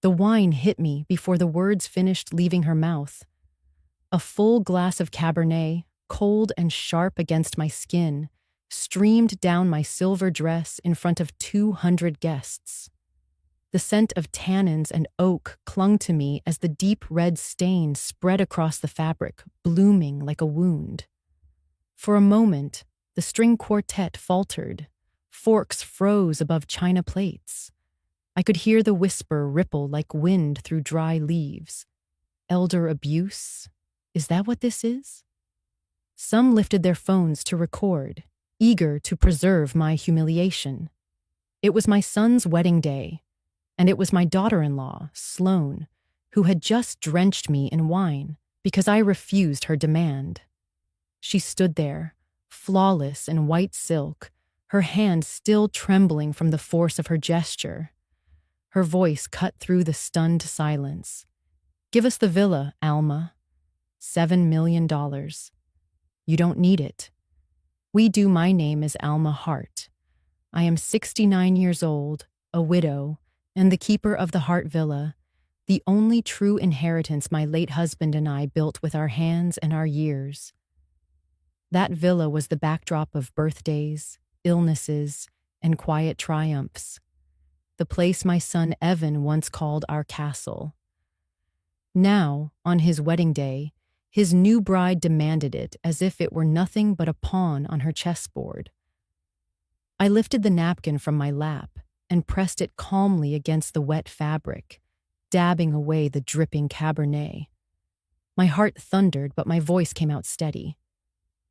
The wine hit me before the words finished leaving her mouth. A full glass of Cabernet, cold and sharp against my skin, streamed down my silver dress in front of 200 guests. The scent of tannins and oak clung to me as the deep red stain spread across the fabric, blooming like a wound. For a moment, the string quartet faltered. Forks froze above china plates. I could hear the whisper ripple like wind through dry leaves. Elder abuse? Is that what this is? Some lifted their phones to record, eager to preserve my humiliation. It was my son's wedding day, and it was my daughter-in-law, Sloane, who had just drenched me in wine because I refused her demand. She stood there, flawless in white silk, her hand still trembling from the force of her gesture. Her voice cut through the stunned silence. "Give us the villa, Alma. $7 million. You don't need it. We do. My name is Alma Hart. I am 69 years old, a widow, and the keeper of the Hart Villa, the only true inheritance my late husband and I built with our hands and our years. That villa was the backdrop of birthdays, illnesses, and quiet triumphs. The place my son Evan once called our castle. Now, on his wedding day, his new bride demanded it as if it were nothing but a pawn on her chessboard. I lifted the napkin from my lap and pressed it calmly against the wet fabric, dabbing away the dripping Cabernet. My heart thundered, but my voice came out steady.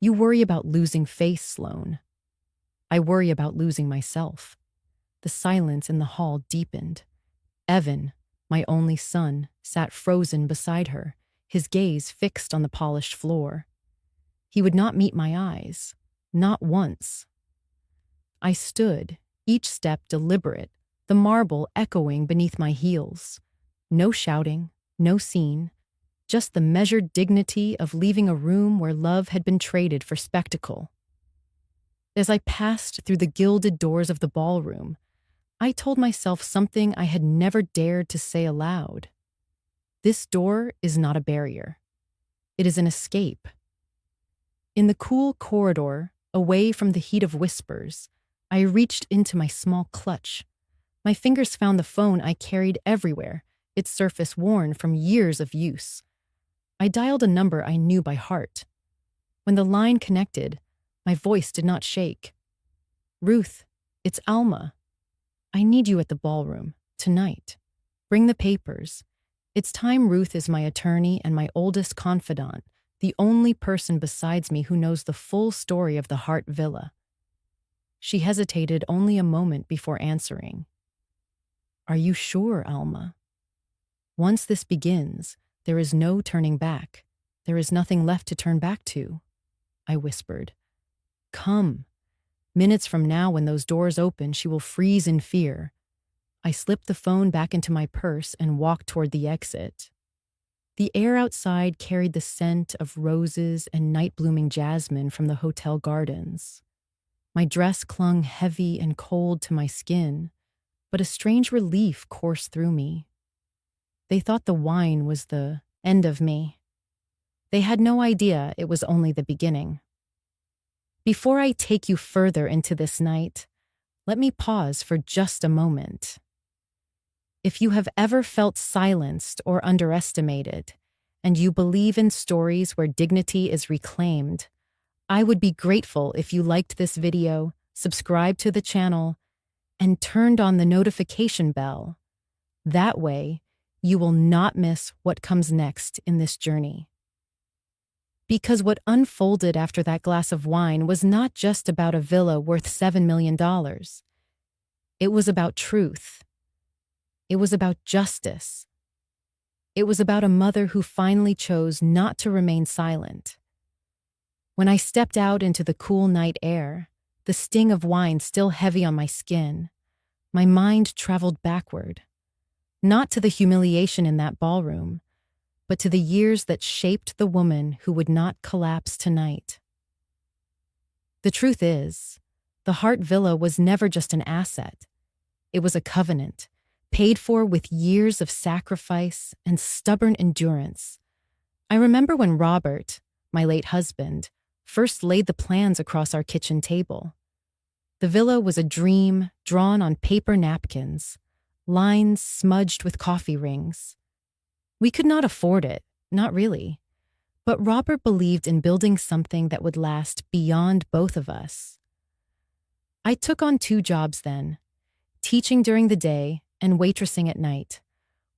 You worry about losing face, Sloane. I worry about losing myself. The silence in the hall deepened. Evan, my only son, sat frozen beside her, his gaze fixed on the polished floor. He would not meet my eyes, not once. I stood, each step deliberate, the marble echoing beneath my heels. No shouting, no scene, just the measured dignity of leaving a room where love had been traded for spectacle. As I passed through the gilded doors of the ballroom, I told myself something I had never dared to say aloud. This door is not a barrier. It is an escape. In the cool corridor, away from the heat of whispers, I reached into my small clutch. My fingers found the phone I carried everywhere, its surface worn from years of use. I dialed a number I knew by heart. When the line connected, my voice did not shake. Ruth, it's Alma. I need you at the ballroom, tonight. Bring the papers. It's time. Ruth is my attorney and my oldest confidant, the only person besides me who knows the full story of the Hart Villa. She hesitated only a moment before answering. Are you sure, Alma? Once this begins, there is no turning back. There is nothing left to turn back to, I whispered. Come. Minutes from now, when those doors open, she will freeze in fear. I slipped the phone back into my purse and walked toward the exit. The air outside carried the scent of roses and night-blooming jasmine from the hotel gardens. My dress clung heavy and cold to my skin, but a strange relief coursed through me. They thought the wine was the end of me. They had no idea it was only the beginning. Before I take you further into this night, let me pause for just a moment. If you have ever felt silenced or underestimated, and you believe in stories where dignity is reclaimed, I would be grateful if you liked this video, subscribed to the channel, and turned on the notification bell. That way, you will not miss what comes next in this journey. Because what unfolded after that glass of wine was not just about a villa worth $7 million. It was about truth. It was about justice. It was about a mother who finally chose not to remain silent. When I stepped out into the cool night air, the sting of wine still heavy on my skin, my mind traveled backward, not to the humiliation in that ballroom, but to the years that shaped the woman who would not collapse tonight. The truth is, the Hart Villa was never just an asset. It was a covenant, paid for with years of sacrifice and stubborn endurance. I remember when Robert, my late husband, first laid the plans across our kitchen table. The villa was a dream drawn on paper napkins, lines smudged with coffee rings. We could not afford it, not really. But Robert believed in building something that would last beyond both of us. I took on 2 jobs then, teaching during the day and waitressing at night,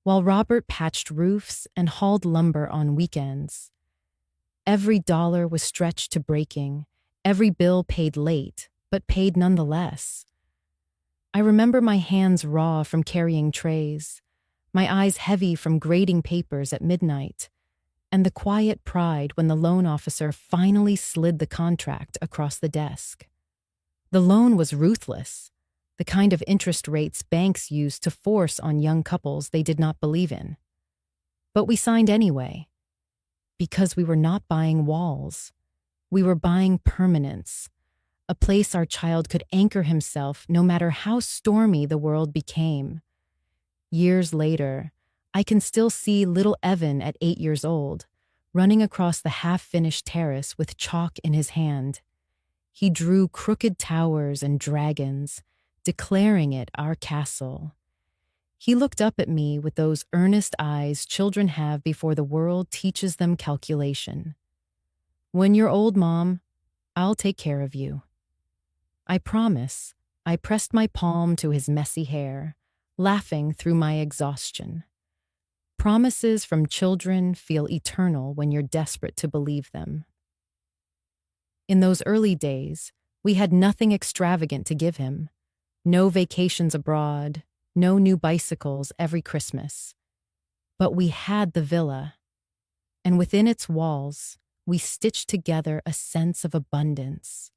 while Robert patched roofs and hauled lumber on weekends. Every dollar was stretched to breaking, every bill paid late, but paid nonetheless. I remember my hands raw from carrying trays, my eyes heavy from grading papers at midnight, and the quiet pride when the loan officer finally slid the contract across the desk. The loan was ruthless, the kind of interest rates banks use to force on young couples they did not believe in. But we signed anyway, because we were not buying walls. We were buying permanence, a place our child could anchor himself no matter how stormy the world became. Years later, I can still see little Evan at 8 years old, running across the half-finished terrace with chalk in his hand. He drew crooked towers and dragons, declaring it our castle. He looked up at me with those earnest eyes children have before the world teaches them calculation. "When you're old, Mom, I'll take care of you." I promise. I pressed my palm to his messy hair, laughing through my exhaustion. Promises from children feel eternal when you're desperate to believe them. In those early days, we had nothing extravagant to give him. No vacations abroad, no new bicycles every Christmas. But we had the villa, and within its walls, we stitched together a sense of abundance.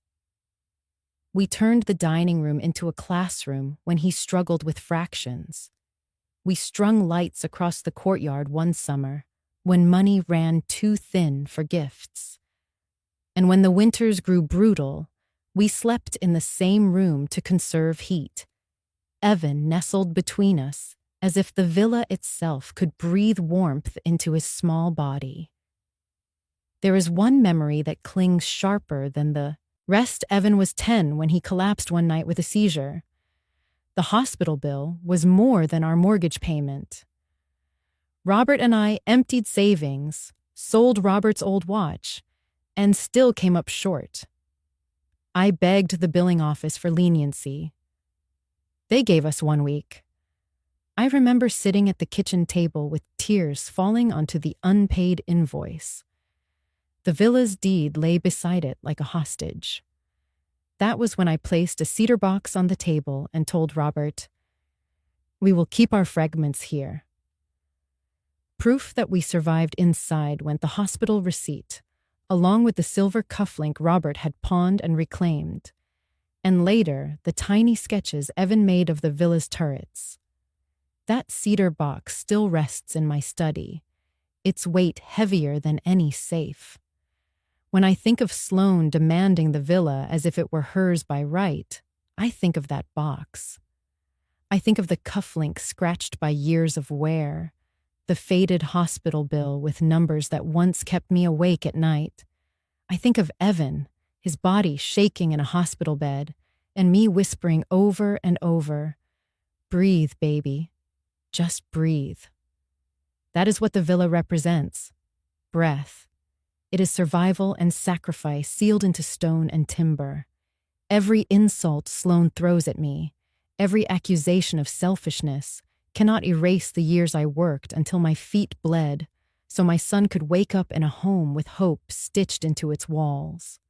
We turned the dining room into a classroom when he struggled with fractions. We strung lights across the courtyard one summer when money ran too thin for gifts. And when the winters grew brutal, we slept in the same room to conserve heat. Evan nestled between us as if the villa itself could breathe warmth into his small body. There is one memory that clings sharper than the rest. Evan was 10 when he collapsed one night with a seizure. The hospital bill was more than our mortgage payment. Robert and I emptied savings, sold Robert's old watch, and still came up short. I begged the billing office for leniency. They gave us 1 week. I remember sitting at the kitchen table with tears falling onto the unpaid invoice. The villa's deed lay beside it like a hostage. That was when I placed a cedar box on the table and told Robert, "We will keep our fragments here." Proof that we survived inside went the hospital receipt, along with the silver cufflink Robert had pawned and reclaimed, and later the tiny sketches Evan made of the villa's turrets. That cedar box still rests in my study, its weight heavier than any safe. When I think of Sloane demanding the villa as if it were hers by right, I think of that box. I think of the cufflink scratched by years of wear, the faded hospital bill with numbers that once kept me awake at night. I think of Evan, his body shaking in a hospital bed, and me whispering over and over, "Breathe, baby. Just breathe." That is what the villa represents. Breath. It is survival and sacrifice sealed into stone and timber. Every insult Sloane throws at me, every accusation of selfishness, cannot erase the years I worked until my feet bled, so my son could wake up in a home with hope stitched into its walls.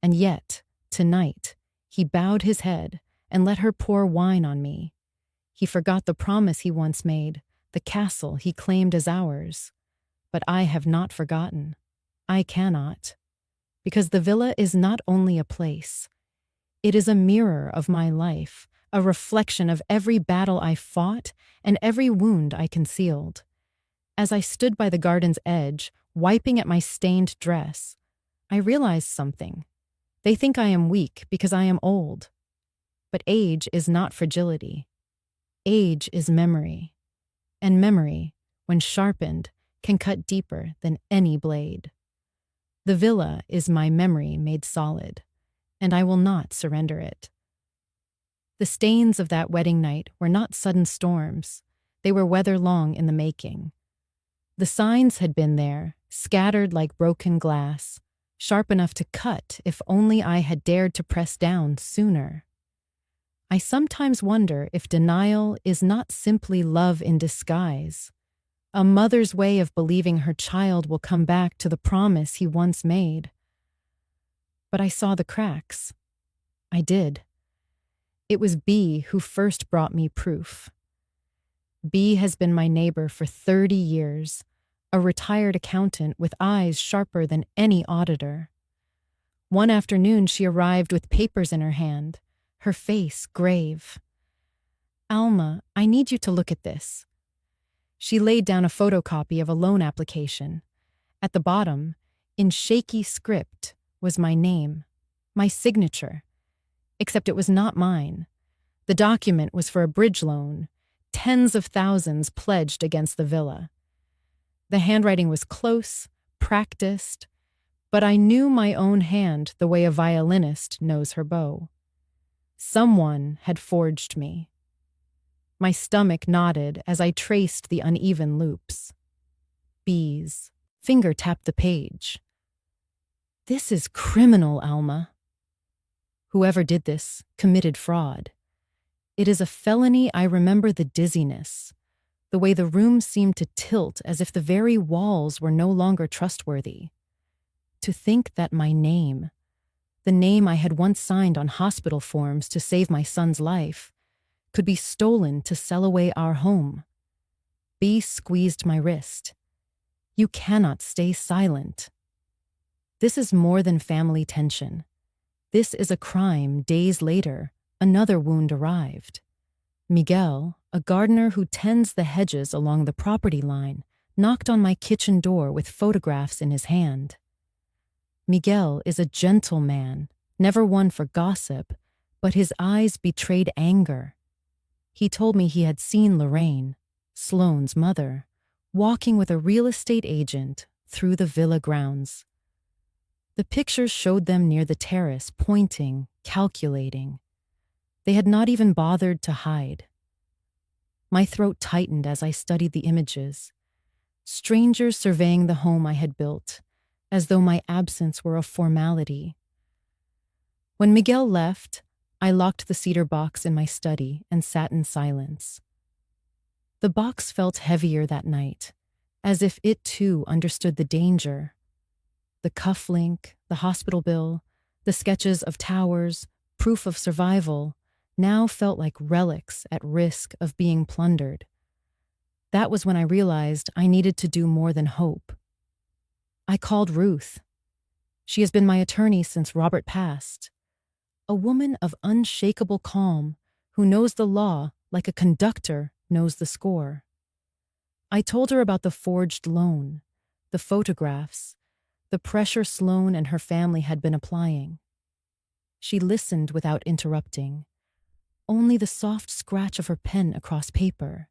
And yet, tonight, he bowed his head and let her pour wine on me. He forgot the promise he once made, the castle he claimed as ours. But I have not forgotten. I cannot. Because the villa is not only a place. It is a mirror of my life, a reflection of every battle I fought and every wound I concealed. As I stood by the garden's edge, wiping at my stained dress, I realized something. They think I am weak because I am old. But age is not fragility. Age is memory, and memory, when sharpened, can cut deeper than any blade. The villa is my memory made solid, and I will not surrender it. The stains of that wedding night were not sudden storms. They were weather long in the making. The signs had been there, scattered like broken glass, sharp enough to cut if only I had dared to press down sooner. I sometimes wonder if denial is not simply love in disguise, a mother's way of believing her child will come back to the promise he once made. But I saw the cracks. I did. It was B who first brought me proof. B has been my neighbor for 30 years, a retired accountant with eyes sharper than any auditor. One afternoon she arrived with papers in her hand, her face grave. "Alma, I need you to look at this." She laid down a photocopy of a loan application. At the bottom, in shaky script, was my name, my signature. Except it was not mine. The document was for a bridge loan, tens of thousands pledged against the villa. The handwriting was close, practiced, but I knew my own hand the way a violinist knows her bow. Someone had forged me. My stomach nodded as I traced the uneven loops. B's finger tapped the page. "This is criminal, Alma." Whoever did this committed fraud. It is a felony. I remember the dizziness, the way the room seemed to tilt as if the very walls were no longer trustworthy. To think that my name, the name I had once signed on hospital forms to save my son's life, could be stolen to sell away our home. B squeezed my wrist. "You cannot stay silent. This is more than family tension. This is a crime." Days later, another wound arrived. Miguel, a gardener who tends the hedges along the property line, knocked on my kitchen door with photographs in his hand. Miguel is a gentle man, never one for gossip, but his eyes betrayed anger. He told me he had seen Lorraine, Sloane's mother, walking with a real estate agent through the villa grounds. The pictures showed them near the terrace, pointing, calculating. They had not even bothered to hide. My throat tightened as I studied the images. Strangers surveying the home I had built, as though my absence were a formality. When Miguel left, I locked the cedar box in my study and sat in silence. The box felt heavier that night, as if it too understood the danger. The cufflink, the hospital bill, the sketches of towers, proof of survival, now felt like relics at risk of being plundered. That was when I realized I needed to do more than hope. I called Ruth. She has been my attorney since Robert passed. A woman of unshakable calm who knows the law like a conductor knows the score. I told her about the forged loan, the photographs, the pressure Sloane and her family had been applying. She listened without interrupting, only the soft scratch of her pen across paper.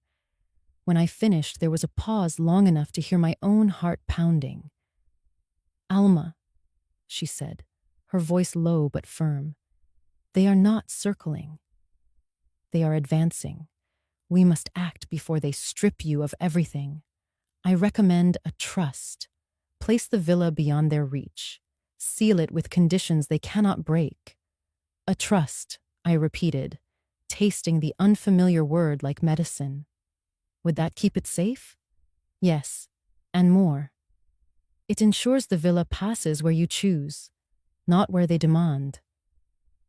When I finished, there was a pause long enough to hear my own heart pounding. "Alma," she said, her voice low but firm, "they are not circling. They are advancing. We must act before they strip you of everything. I recommend a trust. Place the villa beyond their reach. Seal it with conditions they cannot break." "A trust," I repeated, tasting the unfamiliar word like medicine. "Would that keep it safe?" "Yes, and more. It ensures the villa passes where you choose, not where they demand.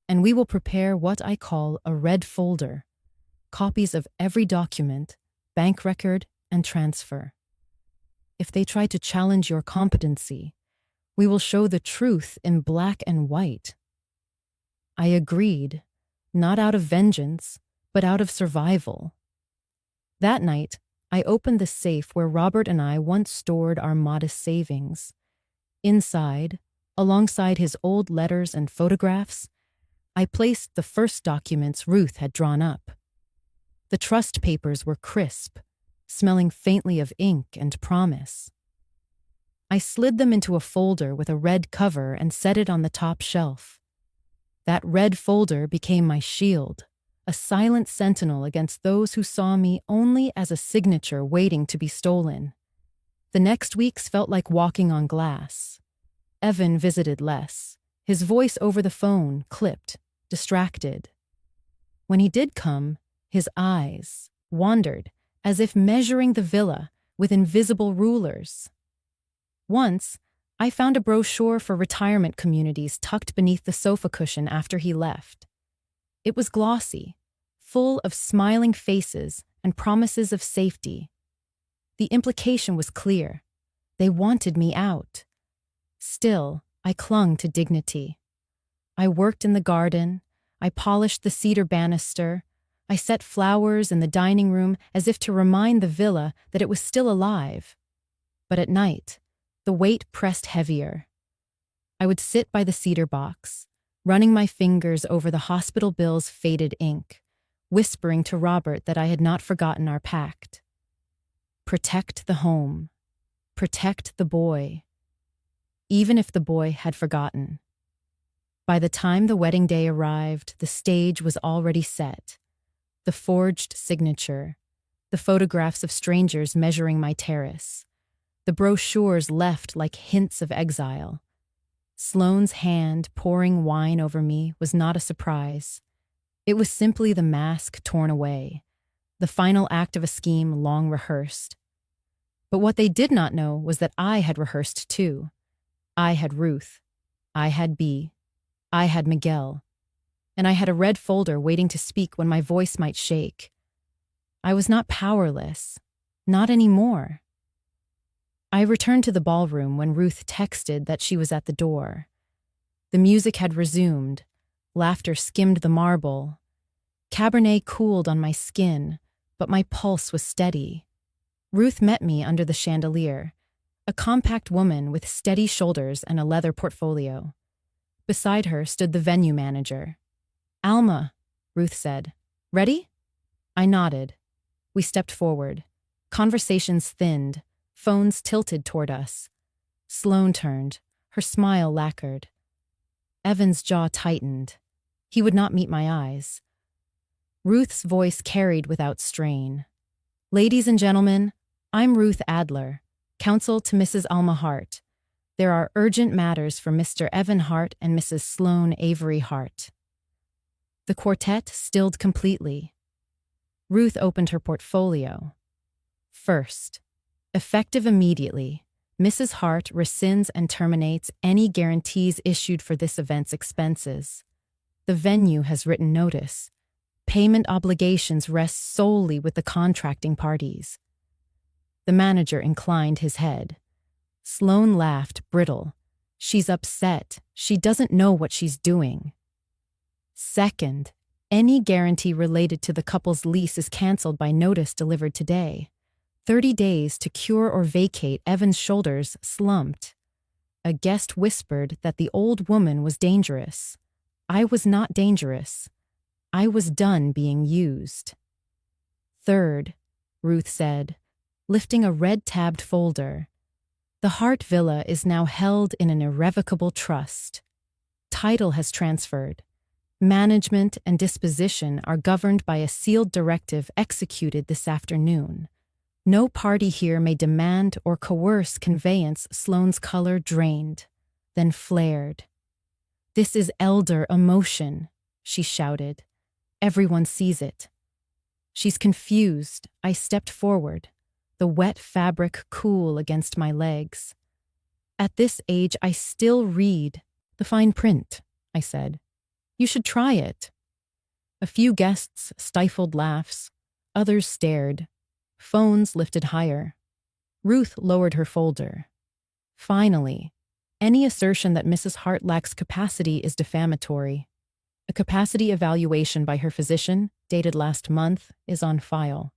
And we will prepare what I call a red folder, copies of every document, bank record, and transfer. If they try to challenge your competency, we will show the truth in black and white." I agreed, not out of vengeance, but out of survival. That night, I opened the safe where Robert and I once stored our modest savings. Inside, alongside his old letters and photographs, I placed the first documents Ruth had drawn up. The trust papers were crisp, smelling faintly of ink and promise. I slid them into a folder with a red cover and set it on the top shelf. That red folder became my shield, a silent sentinel against those who saw me only as a signature waiting to be stolen. The next weeks felt like walking on glass. Evan visited less, his voice over the phone clipped, distracted. When he did come, his eyes wandered, as if measuring the villa with invisible rulers. Once, I found a brochure for retirement communities tucked beneath the sofa cushion after he left. It was glossy, full of smiling faces and promises of safety. The implication was clear. They wanted me out. Still, I clung to dignity. I worked in the garden. I polished the cedar banister. I set flowers in the dining room as if to remind the villa that it was still alive. But at night, the weight pressed heavier. I would sit by the cedar box, running my fingers over the hospital bill's faded ink, whispering to Robert that I had not forgotten our pact. Protect the home. Protect the boy. Even if the boy had forgotten. By the time the wedding day arrived, the stage was already set. The forged signature, the photographs of strangers measuring my terrace, the brochures left like hints of exile. Sloane's hand pouring wine over me was not a surprise. It was simply the mask torn away, the final act of a scheme long rehearsed. But what they did not know was that I had rehearsed too. I had Ruth. I had Bea. I had Miguel. And I had a red folder waiting to speak when my voice might shake. I was not powerless. Not anymore. I returned to the ballroom when Ruth texted that she was at the door. The music had resumed. Laughter skimmed the marble. Cabernet cooled on my skin, but my pulse was steady. Ruth met me under the chandelier, a compact woman with steady shoulders and a leather portfolio. Beside her stood the venue manager. "Alma," Ruth said. "Ready?" I nodded. We stepped forward. Conversations thinned, phones tilted toward us. Sloane turned, her smile lacquered. Evan's jaw tightened. He would not meet my eyes. Ruth's voice carried without strain. "Ladies and gentlemen, I'm Ruth Adler, counsel to Mrs. Alma Hart. There are urgent matters for Mr. Evan Hart and Mrs. Sloane Avery Hart." The quartet stilled completely. Ruth opened her portfolio. First, effective immediately, Mrs. Hart rescinds and terminates any guarantees issued for this event's expenses. The venue has written notice. Payment obligations rest solely with the contracting parties. The manager inclined his head. Sloane laughed, brittle. "She's upset. She doesn't know what she's doing." Second, any guarantee related to the couple's lease is canceled by notice delivered today. 30 days to cure or vacate. Evan's shoulders slumped. A guest whispered that the old woman was dangerous. I was not dangerous. I was done being used. Third, Ruth said, lifting a red-tabbed folder. The Hart Villa is now held in an irrevocable trust. Title has transferred. Management and disposition are governed by a sealed directive executed this afternoon. No party here may demand or coerce conveyance. Sloane's color drained, then flared. "This is elder emotion," she shouted. "Everyone sees it." "She's confused." I stepped forward, the wet fabric cool against my legs. "At this age, I still read the fine print," I said. "You should try it." A few guests stifled laughs. Others stared. Phones lifted higher. Ruth lowered her folder. "Finally, any assertion that Mrs. Hart lacks capacity is defamatory. A capacity evaluation by her physician, dated last month, is on file.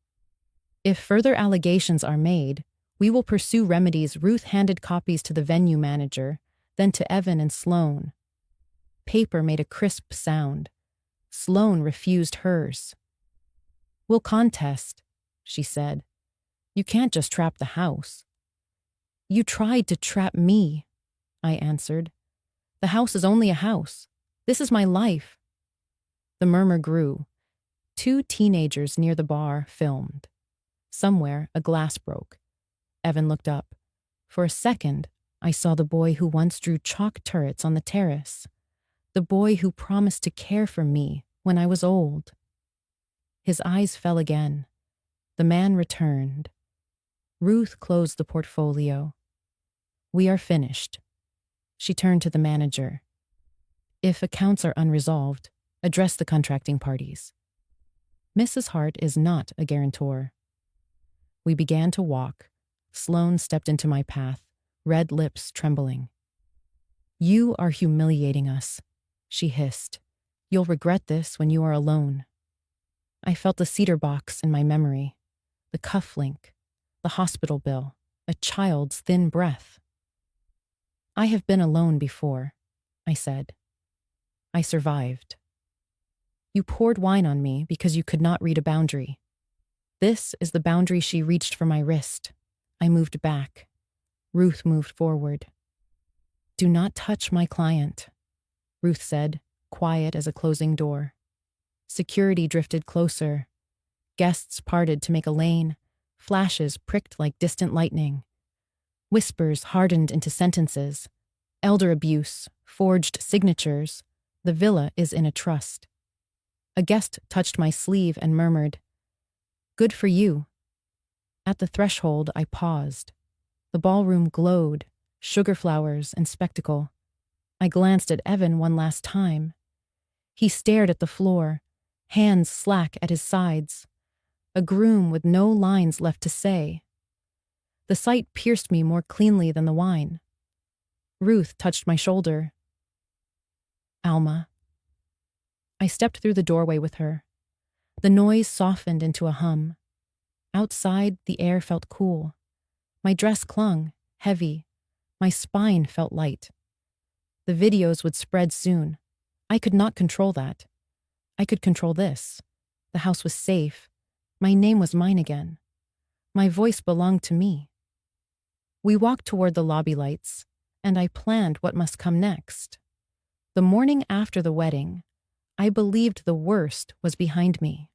If further allegations are made, we will pursue remedies." Ruth handed copies to the venue manager, then to Evan and Sloane. Paper made a crisp sound. Sloane refused hers. We'll contest, she said. You can't just trap the house. You tried to trap me, I answered. The house is only a house. This is my life. The murmur grew. 2 teenagers near the bar filmed. Somewhere, a glass broke. Evan looked up. For a second, I saw the boy who once drew chalk turrets on the terrace. The boy who promised to care for me when I was old. His eyes fell again. The man returned. Ruth closed the portfolio. We are finished. She turned to the manager. If accounts are unresolved, address the contracting parties. Mrs. Hart is not a guarantor. We began to walk. Sloane stepped into my path, red lips trembling. You are humiliating us, she hissed. You'll regret this when you are alone. I felt the cedar box in my memory, the cufflink, the hospital bill, a child's thin breath. I have been alone before, I said. I survived. You poured wine on me because you could not read a boundary. This is the boundary she reached for my wrist. I moved back. Ruth moved forward. Do not touch my client, Ruth said, quiet as a closing door. Security drifted closer. Guests parted to make a lane. Flashes pricked like distant lightning. Whispers hardened into sentences. Elder abuse, forged signatures. The villa is in a trust. A guest touched my sleeve and murmured, Good for you. At the threshold, I paused. The ballroom glowed, sugar flowers and spectacle. I glanced at Evan one last time. He stared at the floor, hands slack at his sides. A groom with no lines left to say. The sight pierced me more cleanly than the wine. Ruth touched my shoulder. Alma. I stepped through the doorway with her. The noise softened into a hum. Outside, the air felt cool. My dress clung, heavy. My spine felt light. The videos would spread soon. I could not control that. I could control this. The house was safe. My name was mine again. My voice belonged to me. We walked toward the lobby lights, and I planned what must come next. The morning after the wedding, I believed the worst was behind me.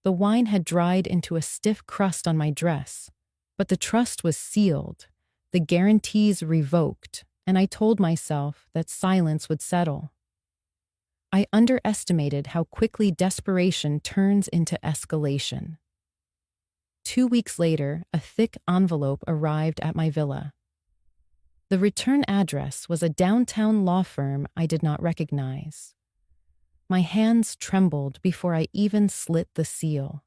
The wine had dried into a stiff crust on my dress, but the trust was sealed, the guarantees revoked, and I told myself that silence would settle. I underestimated how quickly desperation turns into escalation. 2 weeks later, a thick envelope arrived at my villa. The return address was a downtown law firm I did not recognize. My hands trembled before I even slit the seal.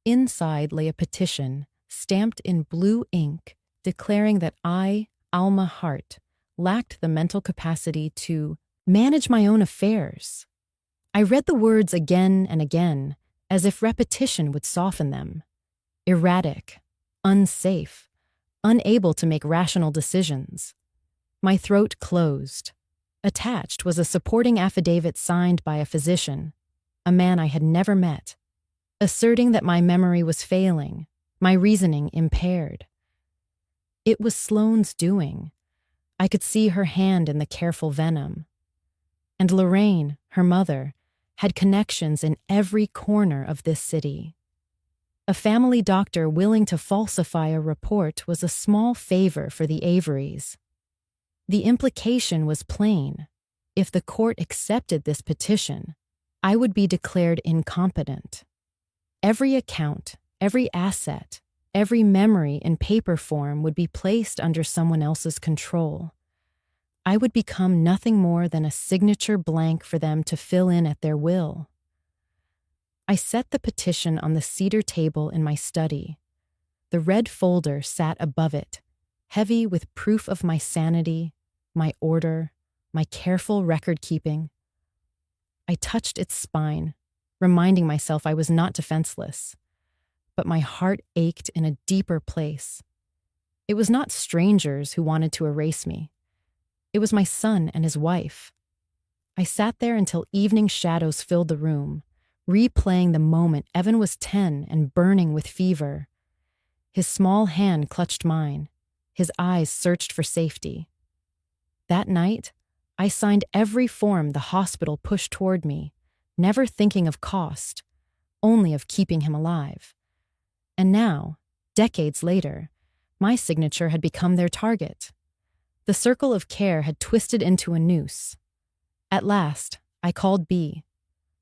Inside lay a petition, stamped in blue ink, declaring that I, Alma Hart, lacked the mental capacity to manage my own affairs. I read the words again and again, as if repetition would soften them. Erratic, unsafe, unable to make rational decisions. My throat closed. Attached was a supporting affidavit signed by a physician, a man I had never met, asserting that my memory was failing, my reasoning impaired. It was Sloane's doing. I could see her hand in the careful venom. And Lorraine, her mother, had connections in every corner of this city. A family doctor willing to falsify a report was a small favor for the Averys. The implication was plain. If the court accepted this petition, I would be declared incompetent. Every account, every asset, every memory in paper form would be placed under someone else's control. I would become nothing more than a signature blank for them to fill in at their will. I set the petition on the cedar table in my study. The red folder sat above it, heavy with proof of my sanity, my order, my careful record-keeping. I touched its spine, reminding myself I was not defenseless. But my heart ached in a deeper place. It was not strangers who wanted to erase me. It was my son and his wife. I sat there until evening shadows filled the room, replaying the moment Evan was 10 and burning with fever. His small hand clutched mine. His eyes searched for safety. That night, I signed every form the hospital pushed toward me, never thinking of cost, only of keeping him alive. And now, decades later, my signature had become their target. The circle of care had twisted into a noose. At last, I called B.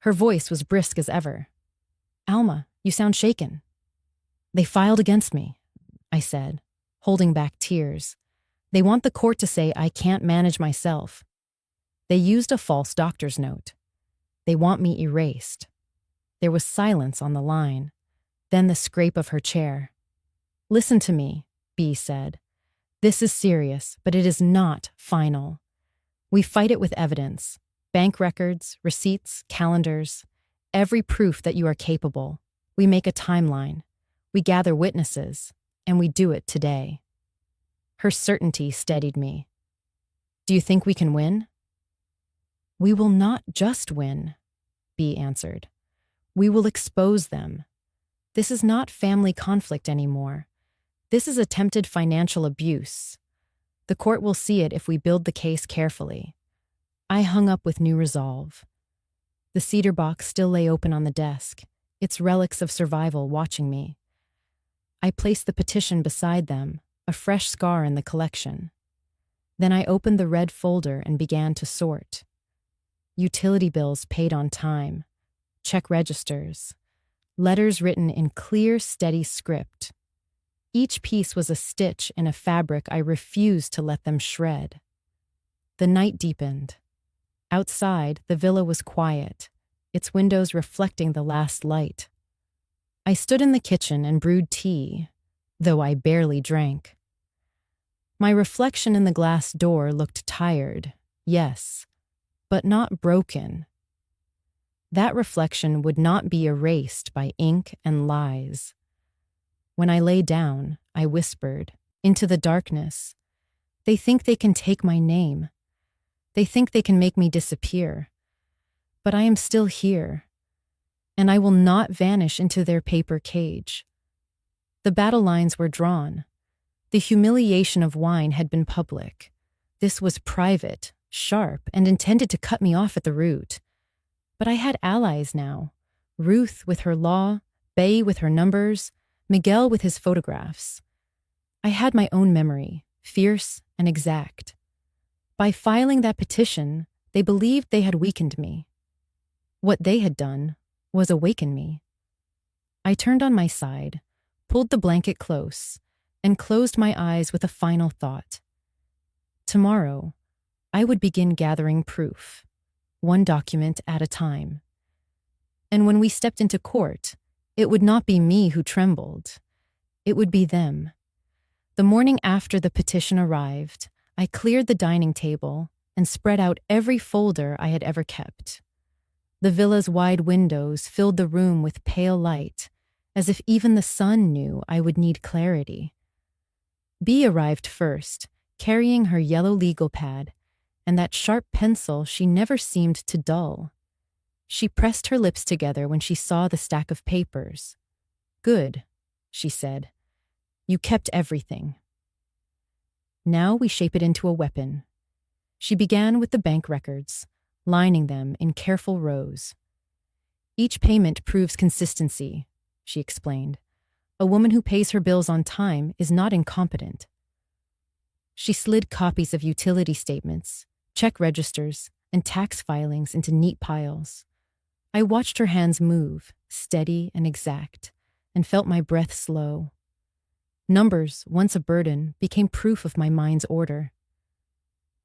Her voice was brisk as ever. "Alma, you sound shaken." "They filed against me," I said, holding back tears. "They want the court to say I can't manage myself. They used a false doctor's note. They want me erased." There was silence on the line, then the scrape of her chair. "Listen to me," B said. "This is serious, but it is not final. We fight it with evidence, bank records, receipts, calendars, every proof that you are capable. We make a timeline. We gather witnesses, and we do it today." Her certainty steadied me. "Do you think we can win?" "We will not just win," B answered. "We will expose them. This is not family conflict anymore. This is attempted financial abuse. The court will see it if we build the case carefully." I hung up with new resolve. The cedar box still lay open on the desk, its relics of survival watching me. I placed the petition beside them, a fresh scar in the collection. Then I opened the red folder and began to sort. Utility bills paid on time, check registers, letters written in clear, steady script. Each piece was a stitch in a fabric I refused to let them shred. The night deepened. Outside, the villa was quiet, its windows reflecting the last light. I stood in the kitchen and brewed tea, though I barely drank. My reflection in the glass door looked tired, yes, but not broken. That reflection would not be erased by ink and lies. When I lay down, I whispered, into the darkness, "They think they can take my name. They think they can make me disappear. But I am still here, and I will not vanish into their paper cage." The battle lines were drawn. The humiliation of wine had been public. This was private, sharp, and intended to cut me off at the root. But I had allies now. Ruth with her law, Bay with her numbers, Miguel with his photographs. I had my own memory, fierce and exact. By filing that petition, they believed they had weakened me. What they had done was awaken me. I turned on my side, pulled the blanket close, and closed my eyes with a final thought. Tomorrow, I would begin gathering proof, one document at a time. And when we stepped into court, it would not be me who trembled. It would be them. The morning after the petition arrived, I cleared the dining table and spread out every folder I had ever kept. The villa's wide windows filled the room with pale light, as if even the sun knew I would need clarity. B arrived first, carrying her yellow legal pad and that sharp pencil she never seemed to dull. She pressed her lips together when she saw the stack of papers. "Good," she said. "You kept everything. Now we shape it into a weapon." She began with the bank records, lining them in careful rows. "Each payment proves consistency," she explained. "A woman who pays her bills on time is not incompetent." She slid copies of utility statements, check registers, and tax filings into neat piles. I watched her hands move, steady and exact, and felt my breath slow. Numbers, once a burden, became proof of my mind's order.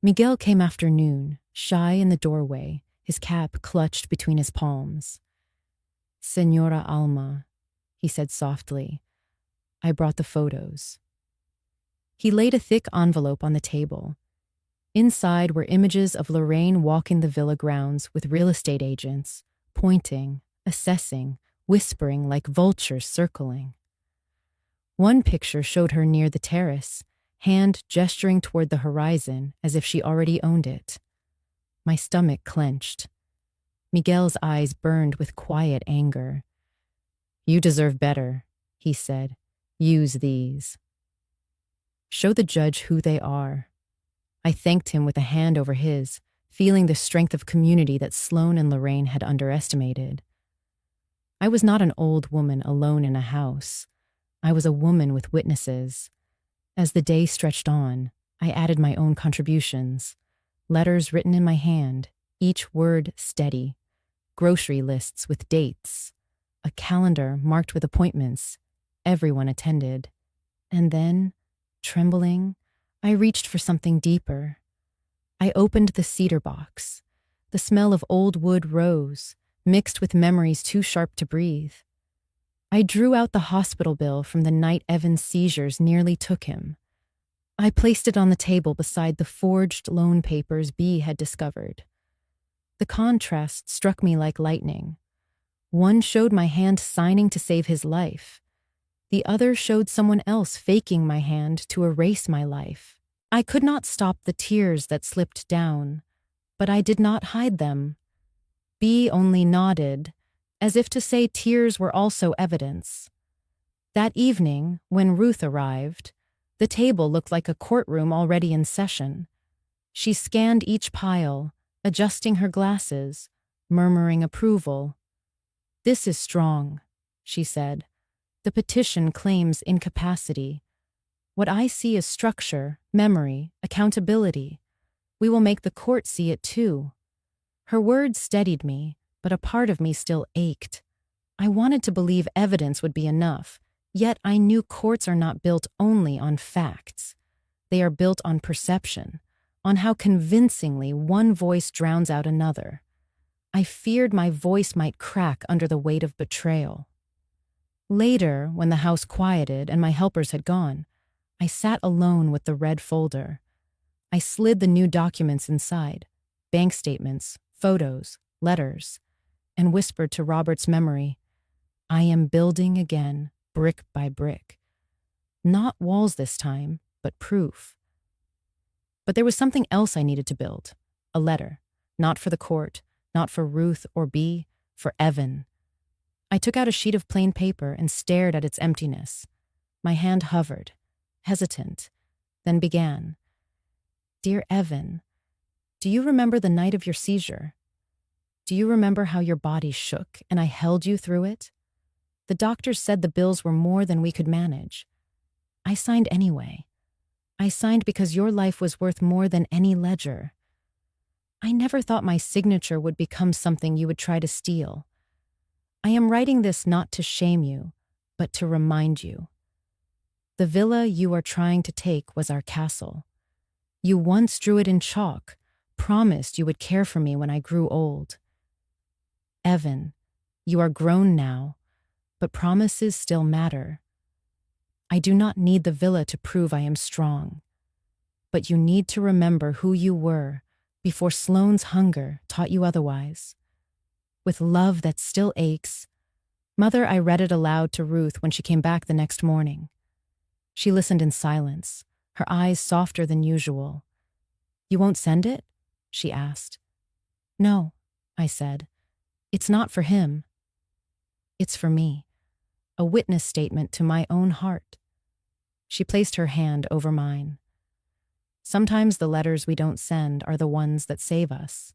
Miguel came after noon, shy in the doorway, his cap clutched between his palms. "Señora Alma," he said softly, "I brought the photos." He laid a thick envelope on the table. Inside were images of Lorraine walking the villa grounds with real estate agents, pointing, assessing, whispering like vultures circling. One picture showed her near the terrace, hand gesturing toward the horizon as if she already owned it. My stomach clenched. Miguel's eyes burned with quiet anger. "You deserve better," he said. "Use these. Show the judge who they are." I thanked him with a hand over his, feeling the strength of community that Sloane and Lorraine had underestimated. I was not an old woman alone in a house. I was a woman with witnesses. As the day stretched on, I added my own contributions. Letters written in my hand, each word steady. Grocery lists with dates. A calendar marked with appointments. Everyone attended. And then, trembling, I reached for something deeper. I opened the cedar box. The smell of old wood rose, mixed with memories too sharp to breathe. I drew out the hospital bill from the night Evan's seizures nearly took him. I placed it on the table beside the forged loan papers Bea had discovered. The contrast struck me like lightning. One showed my hand signing to save his life. The other showed someone else faking my hand to erase my life. I could not stop the tears that slipped down, but I did not hide them. Bea only nodded, as if to say tears were also evidence. That evening, when Ruth arrived, the table looked like a courtroom already in session. She scanned each pile, adjusting her glasses, murmuring approval. "This is strong," she said. "The petition claims incapacity. What I see is structure, memory, accountability. We will make the court see it too." Her words steadied me, but a part of me still ached. I wanted to believe evidence would be enough, yet I knew courts are not built only on facts. They are built on perception, on how convincingly one voice drowns out another. I feared my voice might crack under the weight of betrayal. Later, when the house quieted and my helpers had gone, I sat alone with the red folder. I slid the new documents inside, bank statements, photos, letters, and whispered to Robert's memory, "I am building again, brick by brick." Not walls this time, but proof. But there was something else I needed to build. A letter. Not for the court, not for Ruth or Bea, for Evan. I took out a sheet of plain paper and stared at its emptiness. My hand hovered, hesitant, then began. "Dear Evan, do you remember the night of your seizure? Do you remember how your body shook and I held you through it? The doctors said the bills were more than we could manage. I signed anyway. I signed because your life was worth more than any ledger. I never thought my signature would become something you would try to steal. I am writing this not to shame you, but to remind you. The villa you are trying to take was our castle. You once drew it in chalk, promised you would care for me when I grew old. Evan, you are grown now, but promises still matter. I do not need the villa to prove I am strong, but you need to remember who you were before Sloane's hunger taught you otherwise. With love that still aches." Mother, I read it aloud to Ruth when she came back the next morning. She listened in silence, her eyes softer than usual. "You won't send it?" she asked. "No," I said. "It's not for him. It's for me. A witness statement to my own heart." She placed her hand over mine. Sometimes the letters we don't send are the ones that save us.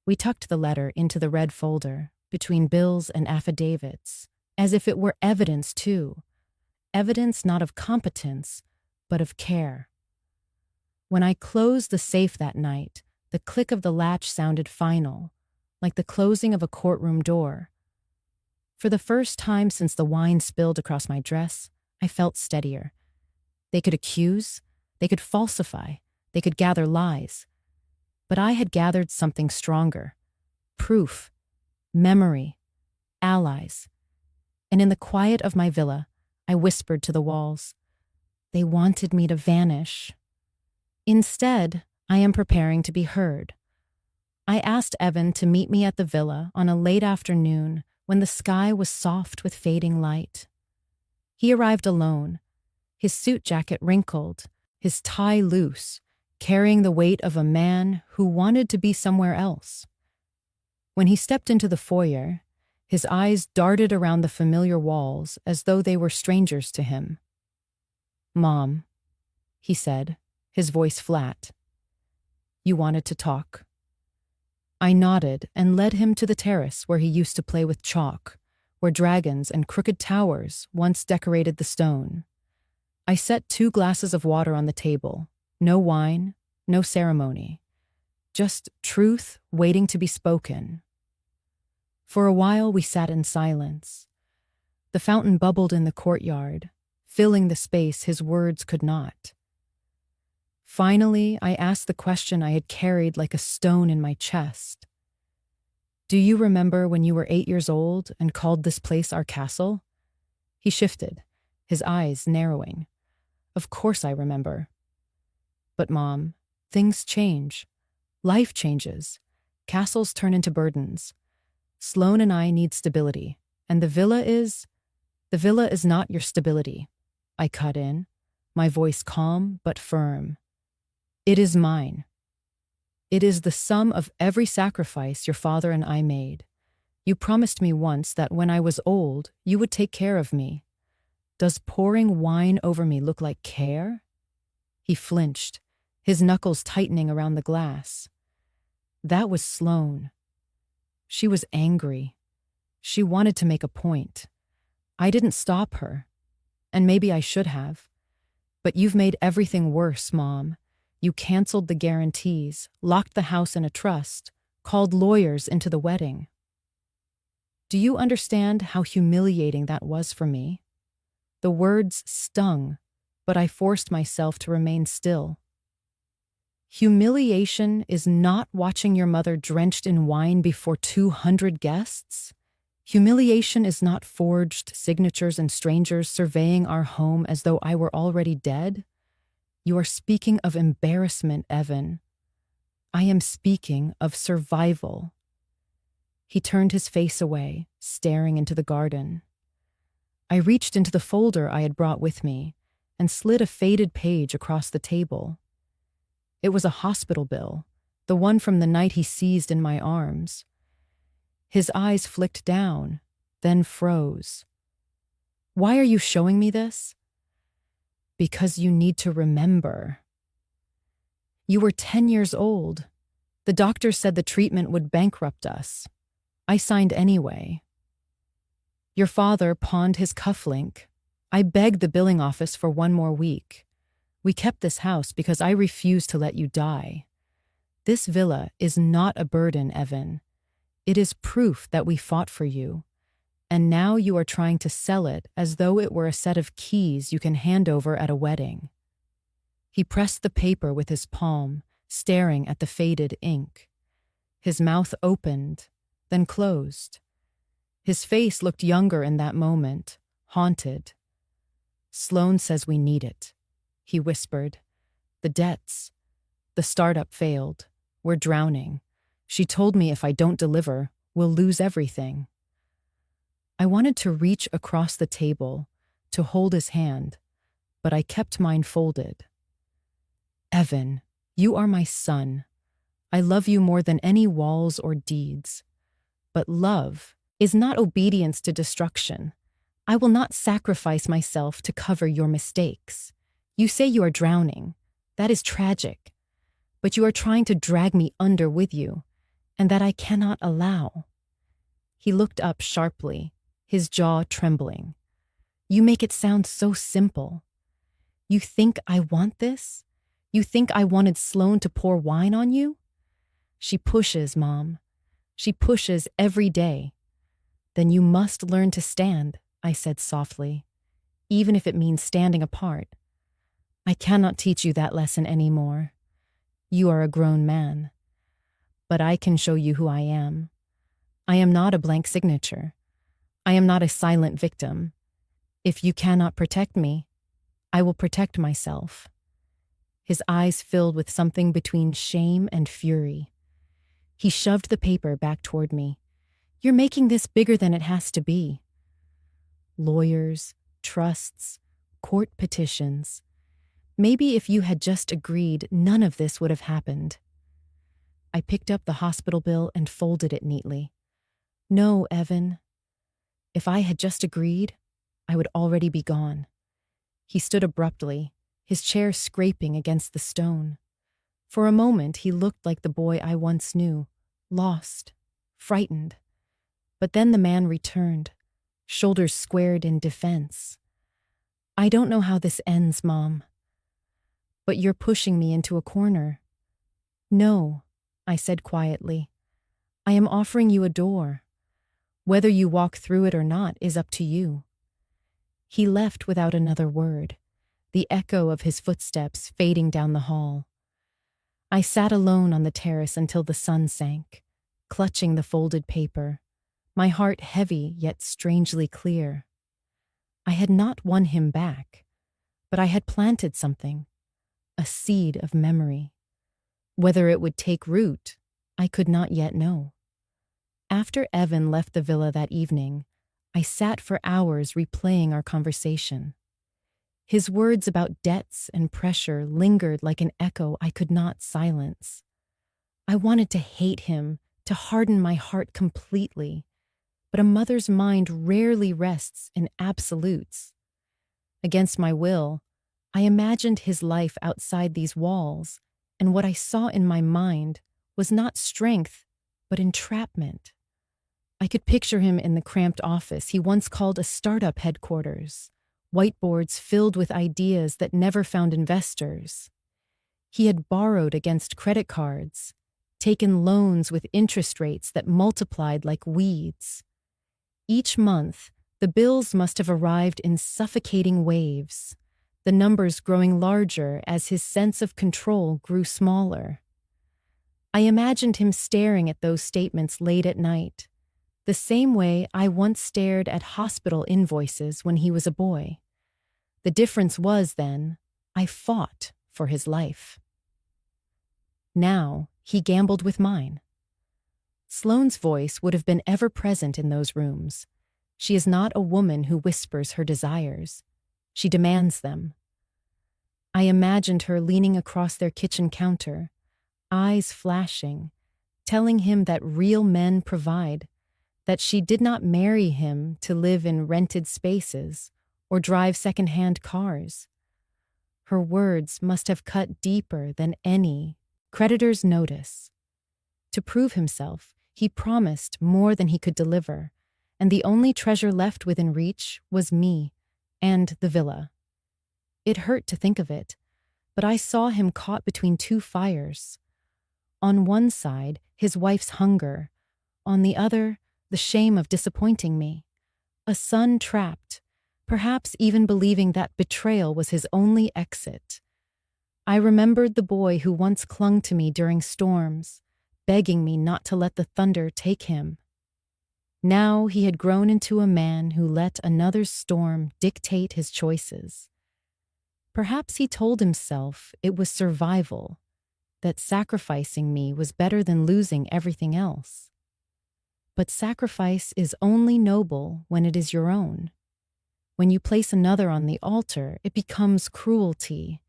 We tucked the letter into the red folder, between bills and affidavits, as if it were evidence too. Evidence not of competence, but of care. When I closed the safe that night, the click of the latch sounded final, like the closing of a courtroom door. For the first time since the wine spilled across my dress, I felt steadier. They could accuse, they could falsify, they could gather lies. But I had gathered something stronger. Proof, memory, allies. And in the quiet of my villa, I whispered to the walls. They wanted me to vanish. Instead, I am preparing to be heard. I asked Evan to meet me at the villa on a late afternoon when the sky was soft with fading light. He arrived alone, his suit jacket wrinkled, his tie loose, carrying the weight of a man who wanted to be somewhere else. When he stepped into the foyer, his eyes darted around the familiar walls as though they were strangers to him. "Mom," he said, his voice flat. "You wanted to talk." I nodded and led him to the terrace where he used to play with chalk, where dragons and crooked towers once decorated the stone. I set 2 glasses of water on the table. No wine, no ceremony. Just truth waiting to be spoken. For a while we sat in silence. The fountain bubbled in the courtyard, filling the space his words could not. Finally, I asked the question I had carried like a stone in my chest. "Do you remember when you were 8 years old and called this place our castle?" He shifted, his eyes narrowing. "Of course I remember." "But Mom, things change. Life changes. Castles turn into burdens. Sloane and I need stability, and the villa is not your stability." I cut in, my voice calm but firm. "It is mine. It is the sum of every sacrifice your father and I made. You promised me once that when I was old, you would take care of me. Does pouring wine over me look like care?" He flinched, his knuckles tightening around the glass. That was Sloane. She was angry. She wanted to make a point. I didn't stop her, and maybe I should have. But you've made everything worse, Mom. You canceled the guarantees, locked the house in a trust, called lawyers into the wedding. Do you understand how humiliating that was for me? The words stung, but I forced myself to remain still. Humiliation is not watching your mother drenched in wine before 200 guests. Humiliation is not forged signatures and strangers surveying our home as though I were already dead. You are speaking of embarrassment, Evan. I am speaking of survival. He turned his face away, staring into the garden. I reached into the folder I had brought with me and slid a faded page across the table. It was a hospital bill, the one from the night he seized in my arms. His eyes flicked down, then froze. "Why are you showing me this?" "Because you need to remember. You were 10 years old. The doctor said the treatment would bankrupt us. I signed anyway. Your father pawned his cufflink. I begged the billing office for 1 more week. We kept this house because I refused to let you die. This villa is not a burden, Evan. It is proof that we fought for you. And now you are trying to sell it as though it were a set of keys you can hand over at a wedding." He pressed the paper with his palm, staring at the faded ink. His mouth opened, then closed. His face looked younger in that moment, haunted. "Sloane says we need it," he whispered. "The debts. The startup failed. We're drowning. She told me if I don't deliver, we'll lose everything." I wanted to reach across the table, to hold his hand, but I kept mine folded. "Evan, you are my son. I love you more than any walls or deeds. But love is not obedience to destruction. I will not sacrifice myself to cover your mistakes. You say you are drowning. That is tragic. But you are trying to drag me under with you, and that I cannot allow." He looked up sharply, his jaw trembling. "You make it sound so simple. You think I want this? You think I wanted Sloane to pour wine on you? She pushes, Mom. She pushes every day. Then you must learn to stand," I said softly, "even if it means standing apart. I cannot teach you that lesson anymore. You are a grown man. But I can show you who I am. I am not a blank signature. I am not a silent victim. If you cannot protect me, I will protect myself." His eyes filled with something between shame and fury. He shoved the paper back toward me. "You're making this bigger than it has to be. Lawyers, trusts, court petitions. Maybe if you had just agreed, none of this would have happened." I picked up the hospital bill and folded it neatly. No, Evan. If I had just agreed, I would already be gone. He stood abruptly, his chair scraping against the stone. For a moment, he looked like the boy I once knew, lost, frightened. But then the man returned, shoulders squared in defense. I don't know how this ends, Mom. But you're pushing me into a corner. No, I said quietly. I am offering you a door. Whether you walk through it or not is up to you. He left without another word, the echo of his footsteps fading down the hall. I sat alone on the terrace until the sun sank, clutching the folded paper, my heart heavy yet strangely clear. I had not won him back, but I had planted something, a seed of memory. Whether it would take root, I could not yet know. After Evan left the villa that evening, I sat for hours replaying our conversation. His words about debts and pressure lingered like an echo I could not silence. I wanted to hate him, to harden my heart completely, but a mother's mind rarely rests in absolutes. Against my will, I imagined his life outside these walls, and what I saw in my mind was not strength, but entrapment. I could picture him in the cramped office he once called a startup headquarters, whiteboards filled with ideas that never found investors. He had borrowed against credit cards, taken loans with interest rates that multiplied like weeds. Each month, the bills must have arrived in suffocating waves, the numbers growing larger as his sense of control grew smaller. I imagined him staring at those statements late at night, the same way I once stared at hospital invoices when he was a boy. The difference was, then, I fought for his life. Now, he gambled with mine. Sloane's voice would have been ever present in those rooms. She is not a woman who whispers her desires. She demands them. I imagined her leaning across their kitchen counter, eyes flashing, telling him that real men provide, that she did not marry him to live in rented spaces or drive second-hand cars. Her words must have cut deeper than any creditor's notice. To prove himself, he promised more than he could deliver, and the only treasure left within reach was me and the villa. It hurt to think of it, but I saw him caught between two fires. On one side, his wife's hunger. On the other, the shame of disappointing me. A son trapped, perhaps even believing that betrayal was his only exit. I remembered the boy who once clung to me during storms, begging me not to let the thunder take him. Now he had grown into a man who let another storm dictate his choices. Perhaps he told himself it was survival, that sacrificing me was better than losing everything else. But sacrifice is only noble when it is your own. When you place another on the altar, it becomes cruelty.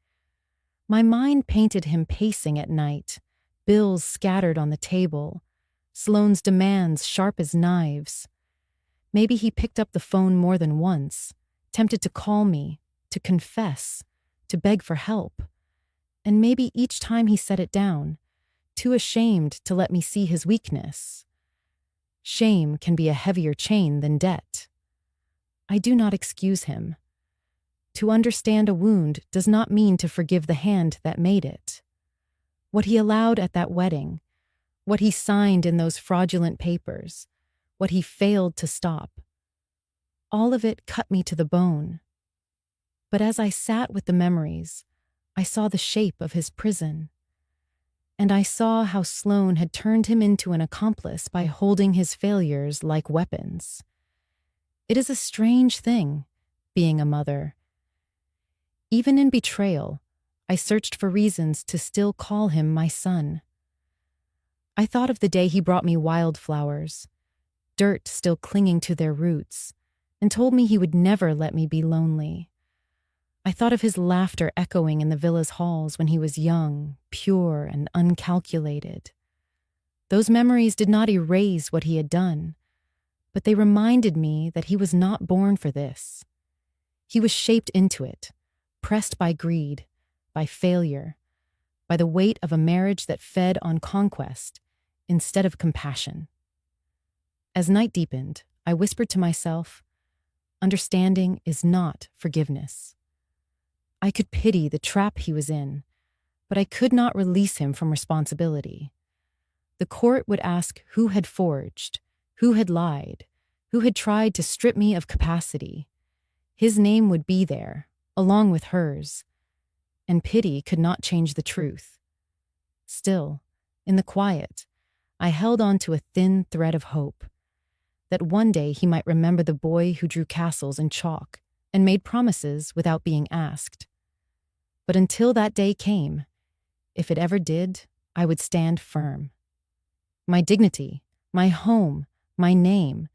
My mind painted him pacing at night, bills scattered on the table, Sloane's demands sharp as knives. Maybe he picked up the phone more than once, tempted to call me, to confess, to beg for help. And maybe each time he set it down, too ashamed to let me see his weakness. Shame can be a heavier chain than debt. I do not excuse him. To understand a wound does not mean to forgive the hand that made it. What he allowed at that wedding, what he signed in those fraudulent papers, what he failed to stop, all of it cut me to the bone. But as I sat with the memories, I saw the shape of his prison. And I saw how Sloane had turned him into an accomplice by holding his failures like weapons. It is a strange thing, being a mother. Even in betrayal, I searched for reasons to still call him my son. I thought of the day he brought me wildflowers, dirt still clinging to their roots, and told me he would never let me be lonely. I thought of his laughter echoing in the villa's halls when he was young, pure, and uncalculated. Those memories did not erase what he had done, but they reminded me that he was not born for this. He was shaped into it, pressed by greed, by failure, by the weight of a marriage that fed on conquest instead of compassion. As night deepened, I whispered to myself, understanding is not forgiveness. I could pity the trap he was in, but I could not release him from responsibility. The court would ask who had forged, who had lied, who had tried to strip me of capacity. His name would be there, along with hers, and pity could not change the truth. Still, in the quiet, I held on to a thin thread of hope, that one day he might remember the boy who drew castles in chalk and made promises without being asked. But until that day came, if it ever did, I would stand firm. My dignity, my home, my name,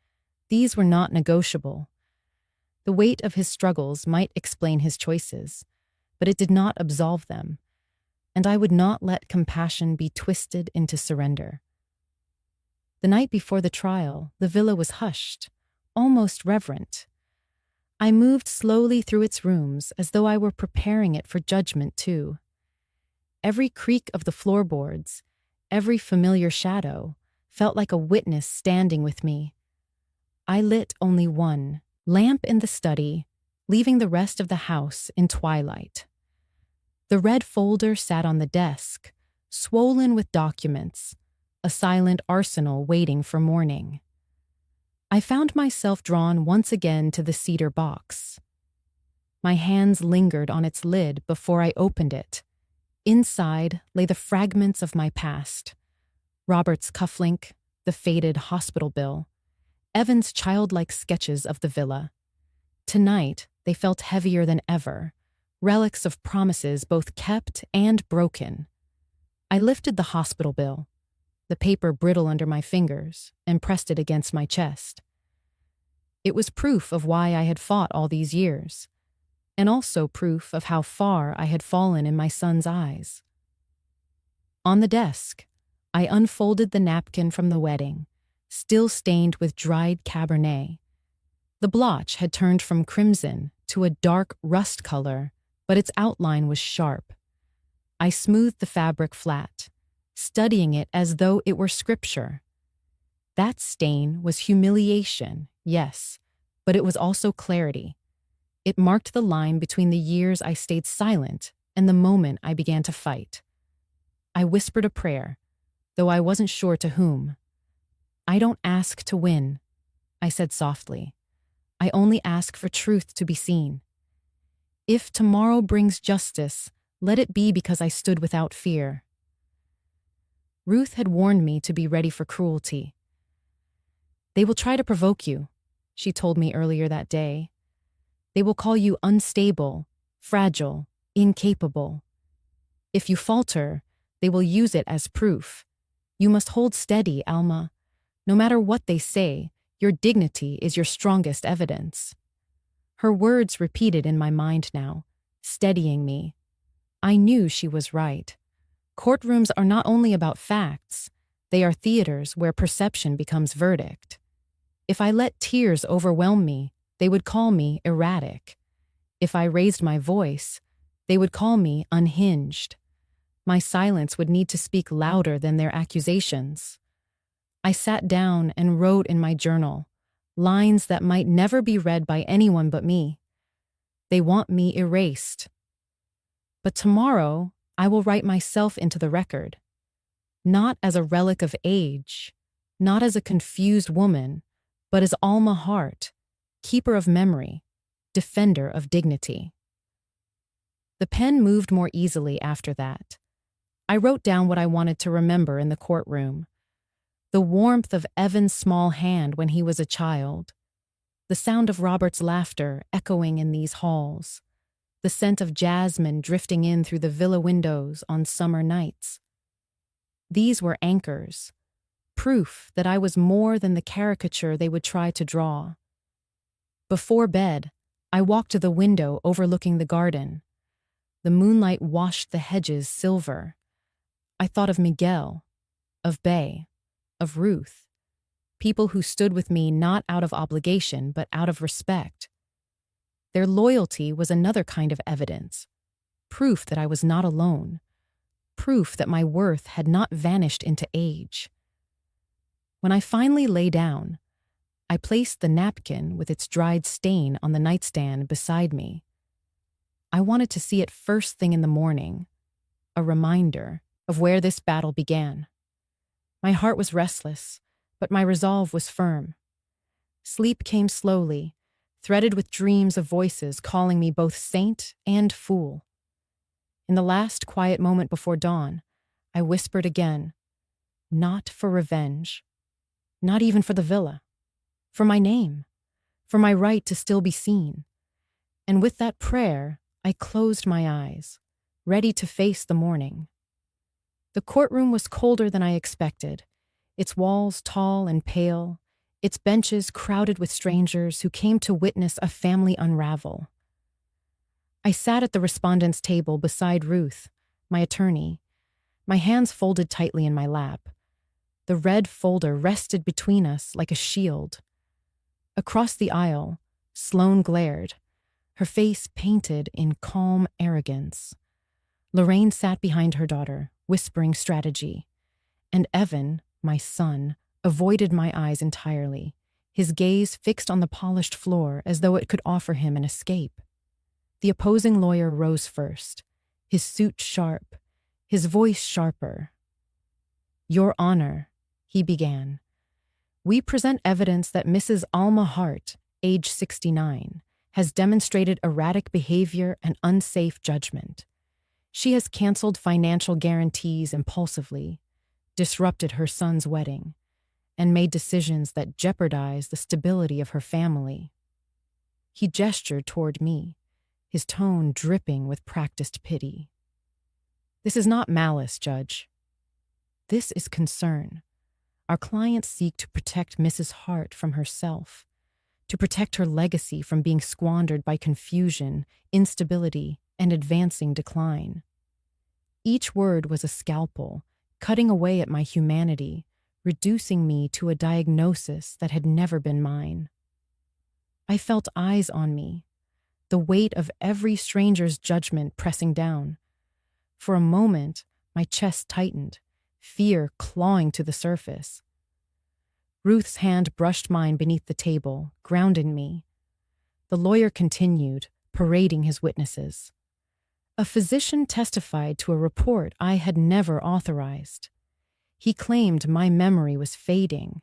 these were not negotiable. The weight of his struggles might explain his choices, but it did not absolve them, and I would not let compassion be twisted into surrender. The night before the trial, the villa was hushed, almost reverent. I moved slowly through its rooms as though I were preparing it for judgment too. Every creak of the floorboards, every familiar shadow, felt like a witness standing with me. I lit only one lamp in the study, leaving the rest of the house in twilight. The red folder sat on the desk, swollen with documents, a silent arsenal waiting for morning. I found myself drawn once again to the cedar box. My hands lingered on its lid before I opened it. Inside lay the fragments of my past. Robert's cufflink, the faded hospital bill, Evan's childlike sketches of the villa. Tonight, they felt heavier than ever, relics of promises both kept and broken. I lifted the hospital bill, the paper brittle under my fingers, and pressed it against my chest. It was proof of why I had fought all these years, and also proof of how far I had fallen in my son's eyes. On the desk, I unfolded the napkin from the wedding, still stained with dried Cabernet. The blotch had turned from crimson to a dark rust color, but its outline was sharp. I smoothed the fabric flat, studying it as though it were scripture. That stain was humiliation, yes, but it was also clarity. It marked the line between the years I stayed silent and the moment I began to fight. I whispered a prayer, though I wasn't sure to whom. I don't ask to win, I said softly. I only ask for truth to be seen. If tomorrow brings justice, let it be because I stood without fear. Ruth had warned me to be ready for cruelty. They will try to provoke you, she told me earlier that day. They will call you unstable, fragile, incapable. If you falter, they will use it as proof. You must hold steady, Alma. No matter what they say, your dignity is your strongest evidence. Her words repeated in my mind now, steadying me. I knew she was right. Courtrooms are not only about facts, they are theaters where perception becomes verdict. If I let tears overwhelm me, they would call me erratic. If I raised my voice, they would call me unhinged. My silence would need to speak louder than their accusations. I sat down and wrote in my journal, lines that might never be read by anyone but me. They want me erased. But tomorrow, I will write myself into the record. Not as a relic of age, not as a confused woman, but as Alma Hart, keeper of memory, defender of dignity. The pen moved more easily after that. I wrote down what I wanted to remember in the courtroom. The warmth of Evan's small hand when he was a child. The sound of Robert's laughter echoing in these halls. The scent of jasmine drifting in through the villa windows on summer nights. These were anchors, proof that I was more than the caricature they would try to draw. Before bed, I walked to the window overlooking the garden. The moonlight washed the hedges silver. I thought of Miguel, of Bay, of Ruth, people who stood with me not out of obligation but out of respect. Their loyalty was another kind of evidence, proof that I was not alone, proof that my worth had not vanished into age. When I finally lay down, I placed the napkin with its dried stain on the nightstand beside me. I wanted to see it first thing in the morning, a reminder of where this battle began. My heart was restless, but my resolve was firm. Sleep came slowly, threaded with dreams of voices calling me both saint and fool. In the last quiet moment before dawn, I whispered again, not for revenge, not even for the villa, for my name, for my right to still be seen. And with that prayer, I closed my eyes, ready to face the morning. The courtroom was colder than I expected, its walls tall and pale, its benches crowded with strangers who came to witness a family unravel. I sat at the respondent's table beside Ruth, my attorney, my hands folded tightly in my lap. The red folder rested between us like a shield. Across the aisle, Sloane glared, her face painted in calm arrogance. Lorraine sat behind her daughter, whispering strategy. And Evan, my son, avoided my eyes entirely, his gaze fixed on the polished floor as though it could offer him an escape. The opposing lawyer rose first, his suit sharp, his voice sharper. "Your Honor," he began, "we present evidence that Mrs. Alma Hart, age 69, has demonstrated erratic behavior and unsafe judgment. She has canceled financial guarantees impulsively, disrupted her son's wedding, and made decisions that jeopardize the stability of her family." He gestured toward me, his tone dripping with practiced pity. "This is not malice, Judge. This is concern. Our clients seek to protect Mrs. Hart from herself, to protect her legacy from being squandered by confusion, instability, and advancing decline." Each word was a scalpel, cutting away at my humanity, reducing me to a diagnosis that had never been mine. I felt eyes on me, the weight of every stranger's judgment pressing down. For a moment, my chest tightened, fear clawing to the surface. Ruth's hand brushed mine beneath the table, grounding me. The lawyer continued, parading his witnesses. A physician testified to a report I had never authorized. He claimed my memory was fading,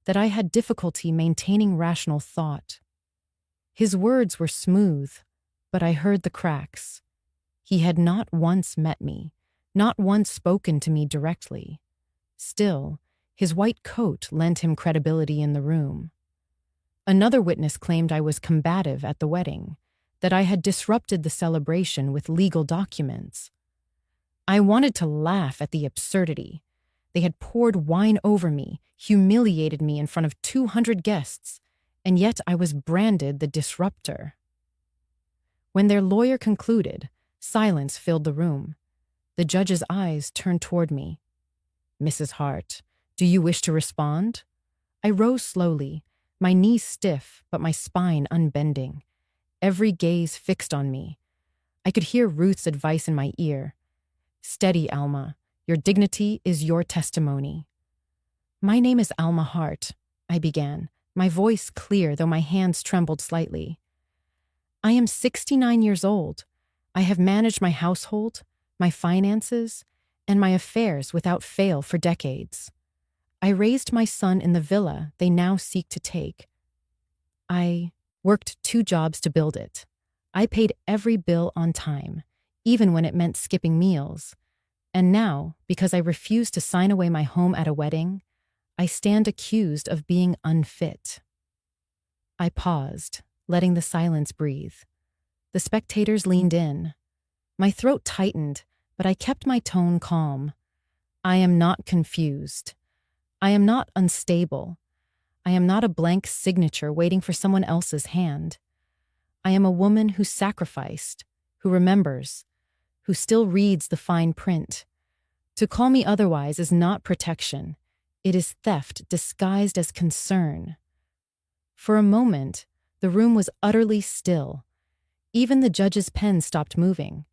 that I had difficulty maintaining rational thought. His words were smooth, but I heard the cracks. He had not once met me, not once spoken to me directly. Still, his white coat lent him credibility in the room. Another witness claimed I was combative at the wedding, that I had disrupted the celebration with legal documents. I wanted to laugh at the absurdity. They had poured wine over me, humiliated me in front of 200 guests, and yet I was branded the disruptor. When their lawyer concluded, silence filled the room. The judge's eyes turned toward me. "Mrs. Hart, do you wish to respond?" I rose slowly, my knees stiff but my spine unbending, every gaze fixed on me. I could hear Ruth's advice in my ear. "Steady, Alma. Your dignity is your testimony." "My name is Alma Hart," I began, my voice clear though my hands trembled slightly. "I am 69 years old. I have managed my household, my finances, and my affairs without fail for decades. I raised my son in the villa they now seek to take. I worked 2 jobs to build it. I paid every bill on time, even when it meant skipping meals. And now, because I refused to sign away my home at a wedding, I stand accused of being unfit." I paused, letting the silence breathe. The spectators leaned in. My throat tightened, but I kept my tone calm. I am not confused. I am not unstable. I am not a blank signature waiting for someone else's hand. I am a woman who sacrificed, who remembers, who still reads the fine print. To call me otherwise is not protection. It is theft disguised as concern. For a moment, the room was utterly still. Even the judge's pen stopped moving.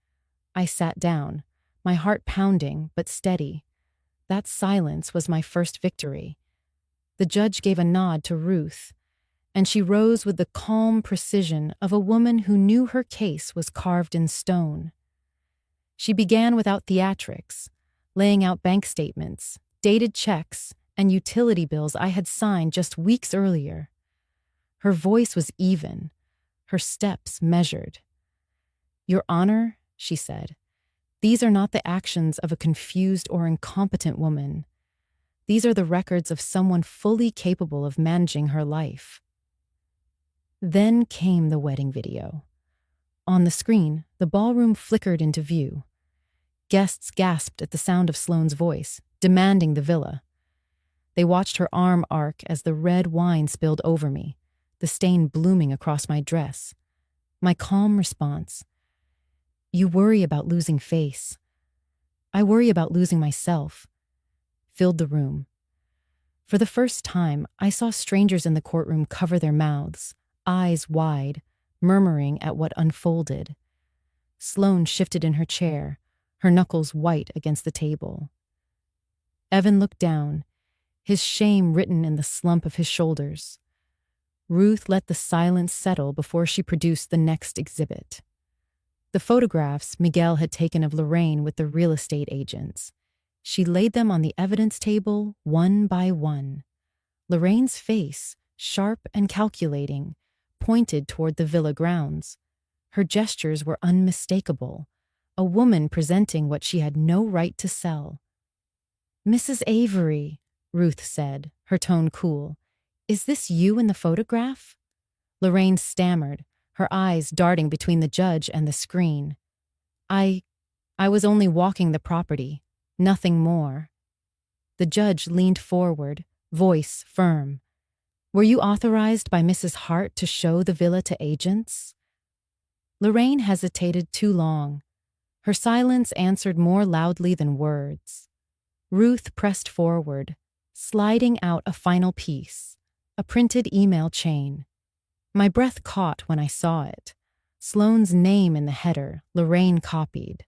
I sat down, my heart pounding but steady. That silence was my first victory. The judge gave a nod to Ruth, and she rose with the calm precision of a woman who knew her case was carved in stone. She began without theatrics, laying out bank statements, dated checks, and utility bills I had signed just weeks earlier. Her voice was even, her steps measured. "Your Honor," she said, "these are not the actions of a confused or incompetent woman. These are the records of someone fully capable of managing her life." Then came the wedding video. On the screen, the ballroom flickered into view. Guests gasped at the sound of Sloane's voice, demanding the villa. They watched her arm arc as the red wine spilled over me, the stain blooming across my dress. My calm response, "You worry about losing face. I worry about losing myself," filled the room. For the first time, I saw strangers in the courtroom cover their mouths, eyes wide, murmuring at what unfolded. Sloane shifted in her chair, her knuckles white against the table. Evan looked down, his shame written in the slump of his shoulders. Ruth let the silence settle before she produced the next exhibit. The photographs Miguel had taken of Lorraine with the real estate agents. She laid them on the evidence table one by one. Lorraine's face, sharp and calculating, pointed toward the villa grounds. Her gestures were unmistakable, a woman presenting what she had no right to sell. "Mrs. Avery," Ruth said, her tone cool, "is this you in the photograph?" Lorraine stammered, her eyes darting between the judge and the screen. I was only walking the property, nothing more." The judge leaned forward, voice firm. "Were you authorized by Mrs. Hart to show the villa to agents?" Lorraine hesitated too long. Her silence answered more loudly than words. Ruth pressed forward, sliding out a final piece, a printed email chain. My breath caught when I saw it. Sloane's name in the header, Lorraine copied.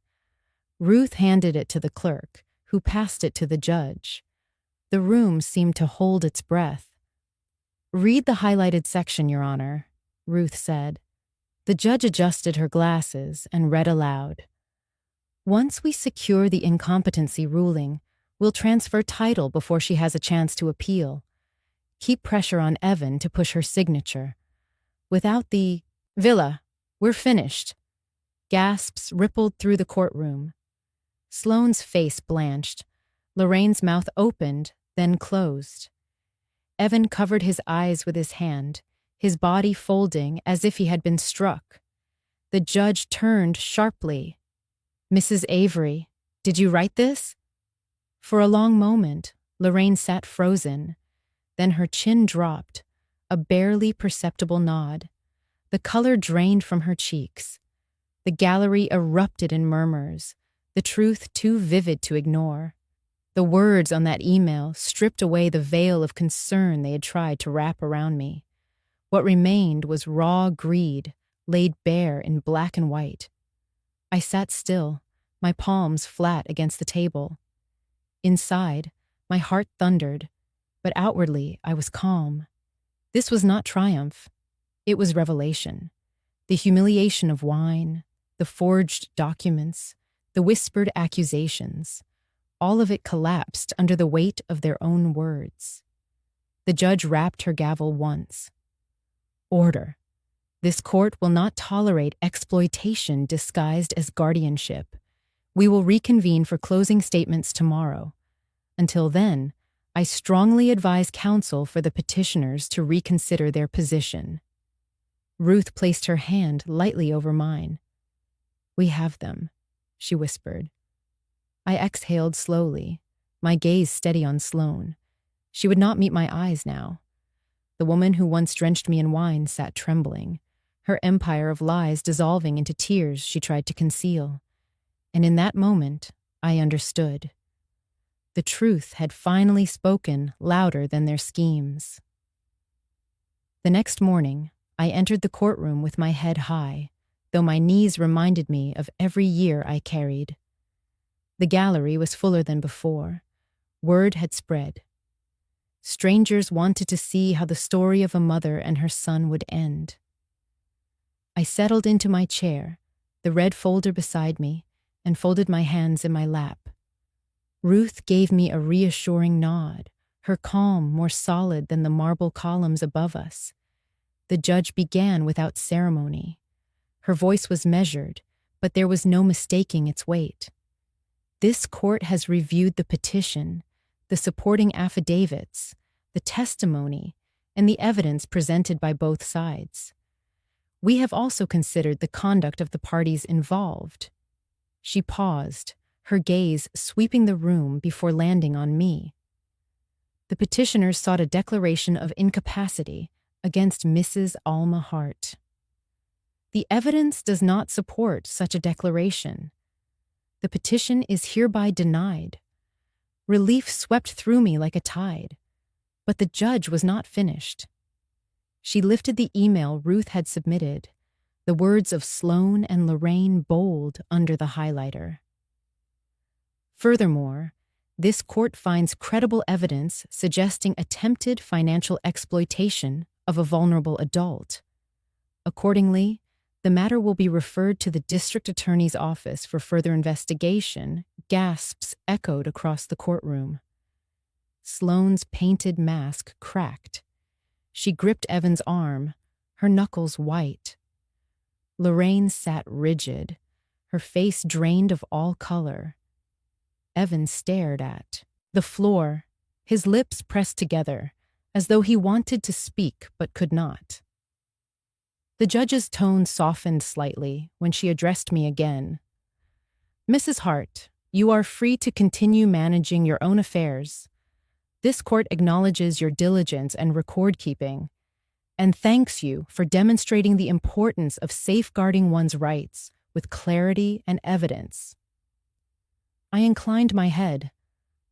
Ruth handed it to the clerk, who passed it to the judge. The room seemed to hold its breath. "Read the highlighted section, Your Honor," Ruth said. The judge adjusted her glasses and read aloud. "Once we secure the incompetency ruling, we'll transfer title before she has a chance to appeal. Keep pressure on Evan to push her signature. Without the villa, we're finished." Gasps rippled through the courtroom. Sloane's face blanched. Lorraine's mouth opened, then closed. Evan covered his eyes with his hand, his body folding as if he had been struck. The judge turned sharply. "Mrs. Avery, did you write this?" For a long moment, Lorraine sat frozen. Then her chin dropped, a barely perceptible nod. The color drained from her cheeks. The gallery erupted in murmurs, the truth too vivid to ignore. The words on that email stripped away the veil of concern they had tried to wrap around me. What remained was raw greed, laid bare in black and white. I sat still, my palms flat against the table. Inside, my heart thundered, but outwardly I was calm. This was not triumph. It was revelation. The humiliation of wine, the forged documents, the whispered accusations, all of it collapsed under the weight of their own words. The judge rapped her gavel once. "Order. This court will not tolerate exploitation disguised as guardianship. We will reconvene for closing statements tomorrow. Until then, I strongly advise counsel for the petitioners to reconsider their position." Ruth placed her hand lightly over mine. "We have them," she whispered. I exhaled slowly, my gaze steady on Sloane. She would not meet my eyes now. The woman who once drenched me in wine sat trembling, her empire of lies dissolving into tears she tried to conceal. And in that moment, I understood. The truth had finally spoken louder than their schemes. The next morning, I entered the courtroom with my head high, though my knees reminded me of every year I carried. The gallery was fuller than before. Word had spread. Strangers wanted to see how the story of a mother and her son would end. I settled into my chair, the red folder beside me, and folded my hands in my lap. Ruth gave me a reassuring nod, her calm more solid than the marble columns above us. The judge began without ceremony. Her voice was measured, but there was no mistaking its weight. This court has reviewed the petition, the supporting affidavits, the testimony, and the evidence presented by both sides. We have also considered the conduct of the parties involved. She paused, her gaze sweeping the room before landing on me. The petitioners sought a declaration of incapacity against Mrs. Alma Hart. The evidence does not support such a declaration. The petition is hereby denied. Relief swept through me like a tide, but the judge was not finished. She lifted the email Ruth had submitted, the words of Sloane and Lorraine bold under the highlighter. Furthermore, this court finds credible evidence suggesting attempted financial exploitation of a vulnerable adult. Accordingly, the matter will be referred to the district attorney's office for further investigation. Gasps echoed across the courtroom. Sloane's painted mask cracked. She gripped Evan's arm, her knuckles white. Lorraine sat rigid, her face drained of all color. Evan stared at the floor, his lips pressed together, as though he wanted to speak but could not. The judge's tone softened slightly when she addressed me again. "Mrs. Hart, you are free to continue managing your own affairs. This court acknowledges your diligence and record-keeping, and thanks you for demonstrating the importance of safeguarding one's rights with clarity and evidence." I inclined my head,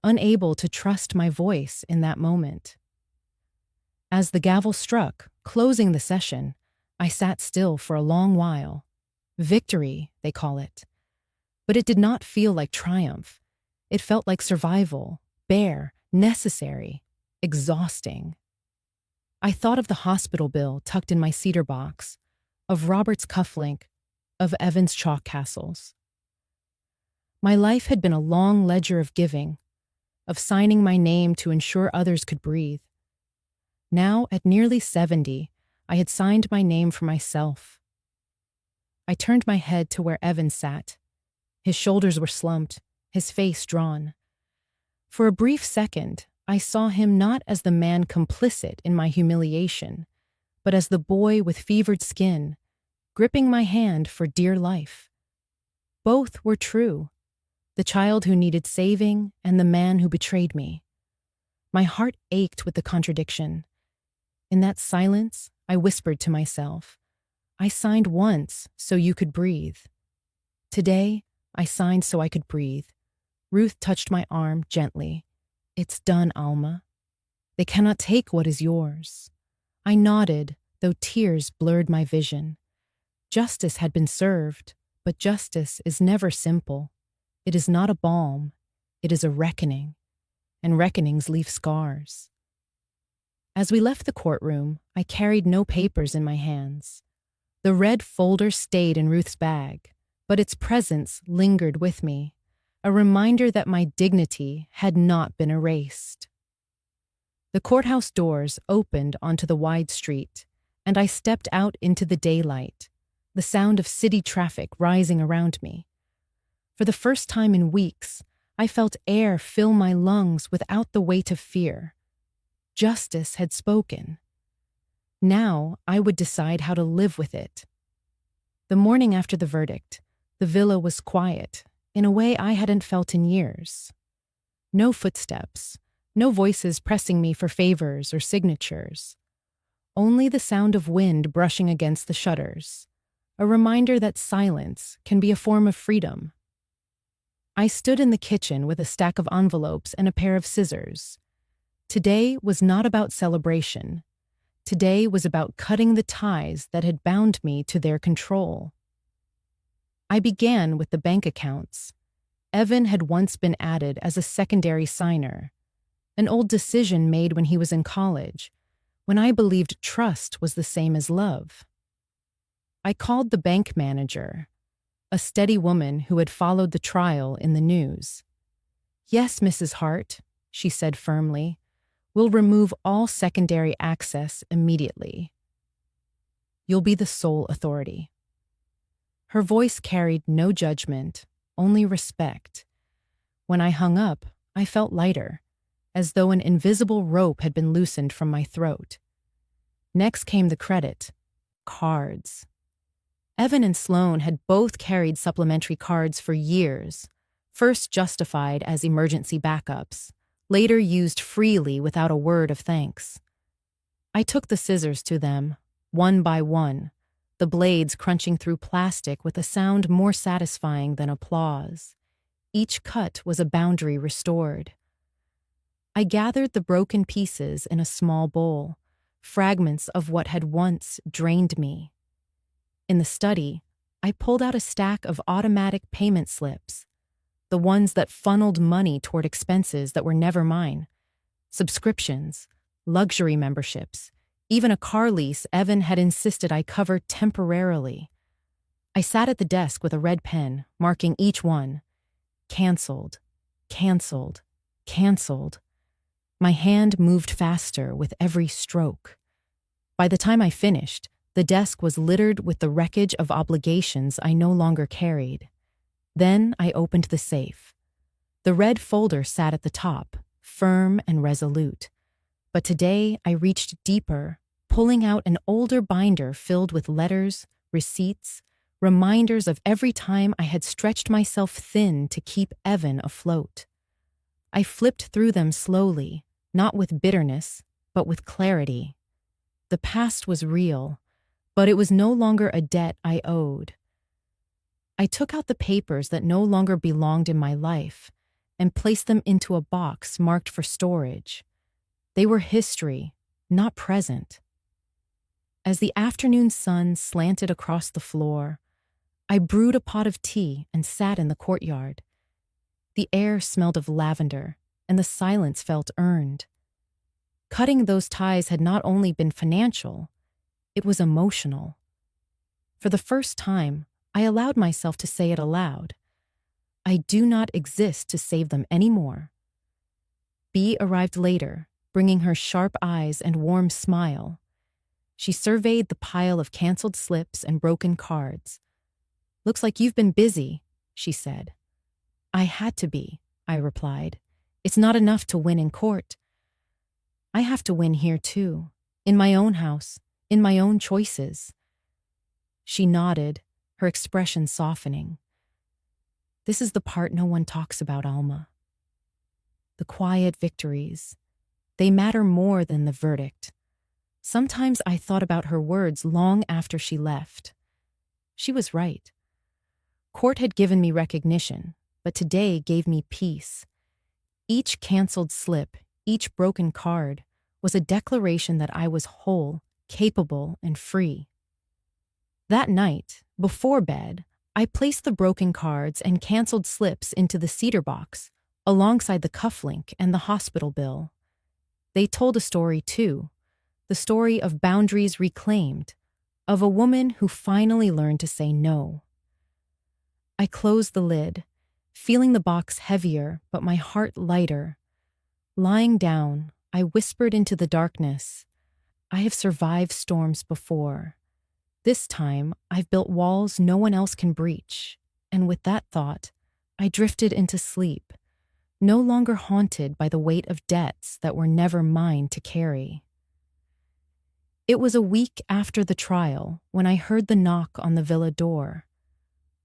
unable to trust my voice in that moment. As the gavel struck, closing the session, I sat still for a long while. Victory, they call it. But it did not feel like triumph. It felt like survival, bare, necessary, exhausting. I thought of the hospital bill tucked in my cedar box, of Robert's cufflink, of Evan's chalk castles. My life had been a long ledger of giving, of signing my name to ensure others could breathe. Now, at nearly 70, I had signed my name for myself. I turned my head to where Evan sat. His shoulders were slumped, his face drawn. For a brief second, I saw him not as the man complicit in my humiliation, but as the boy with fevered skin, gripping my hand for dear life. Both were true, the child who needed saving and the man who betrayed me. My heart ached with the contradiction. In that silence, I whispered to myself, "I signed once so you could breathe. Today, I signed so I could breathe." Ruth touched my arm gently. "It's done, Alma. They cannot take what is yours." I nodded, though tears blurred my vision. Justice had been served, but justice is never simple. It is not a balm. It is a reckoning, and reckonings leave scars. As we left the courtroom, I carried no papers in my hands. The red folder stayed in Ruth's bag, but its presence lingered with me, a reminder that my dignity had not been erased. The courthouse doors opened onto the wide street, and I stepped out into the daylight, the sound of city traffic rising around me. For the first time in weeks, I felt air fill my lungs without the weight of fear. Justice had spoken. Now I would decide how to live with it. The morning after the verdict, the villa was quiet, in a way I hadn't felt in years. No footsteps, no voices pressing me for favors or signatures. Only the sound of wind brushing against the shutters, a reminder that silence can be a form of freedom. I stood in the kitchen with a stack of envelopes and a pair of scissors. Today was not about celebration. Today was about cutting the ties that had bound me to their control. I began with the bank accounts. Evan had once been added as a secondary signer, an old decision made when he was in college, when I believed trust was the same as love. I called the bank manager, a steady woman who had followed the trial in the news. "Yes, Mrs. Hart," she said firmly. "We'll remove all secondary access immediately. You'll be the sole authority." Her voice carried no judgment, only respect. When I hung up, I felt lighter, as though an invisible rope had been loosened from my throat. Next came the credit. Cards. Evan and Sloan had both carried supplementary cards for years, first justified as emergency backups, later used freely without a word of thanks. I took the scissors to them, one by one, the blades crunching through plastic with a sound more satisfying than applause. Each cut was a boundary restored. I gathered the broken pieces in a small bowl, fragments of what had once drained me. In the study, I pulled out a stack of automatic payment slips, the ones that funneled money toward expenses that were never mine. Subscriptions, luxury memberships, even a car lease Evan had insisted I cover temporarily. I sat at the desk with a red pen, marking each one. Canceled, canceled, canceled. My hand moved faster with every stroke. By the time I finished, the desk was littered with the wreckage of obligations I no longer carried. Then I opened the safe. The red folder sat at the top, firm and resolute. But today I reached deeper, pulling out an older binder filled with letters, receipts, reminders of every time I had stretched myself thin to keep Evan afloat. I flipped through them slowly, not with bitterness, but with clarity. The past was real, but it was no longer a debt I owed. I took out the papers that no longer belonged in my life and placed them into a box marked for storage. They were history, not present. As the afternoon sun slanted across the floor, I brewed a pot of tea and sat in the courtyard. The air smelled of lavender, and the silence felt earned. Cutting those ties had not only been financial, it was emotional. For the first time, I allowed myself to say it aloud. I do not exist to save them anymore. Bea arrived later, bringing her sharp eyes and warm smile. She surveyed the pile of canceled slips and broken cards. "Looks like you've been busy," she said. "I had to be," I replied. "It's not enough to win in court. I have to win here too, in my own house, in my own choices." She nodded, her expression softening. "This is the part no one talks about, Alma. The quiet victories. They matter more than the verdict." Sometimes I thought about her words long after she left. She was right. Court had given me recognition, but today gave me peace. Each canceled slip, each broken card, was a declaration that I was whole, capable, and free. That night, before bed, I placed the broken cards and canceled slips into the cedar box, alongside the cufflink and the hospital bill. They told a story too, the story of boundaries reclaimed, of a woman who finally learned to say no. I closed the lid, feeling the box heavier but my heart lighter. Lying down, I whispered into the darkness, "I have survived storms before. This time, I've built walls no one else can breach." And with that thought, I drifted into sleep, no longer haunted by the weight of debts that were never mine to carry. It was a week after the trial when I heard the knock on the villa door.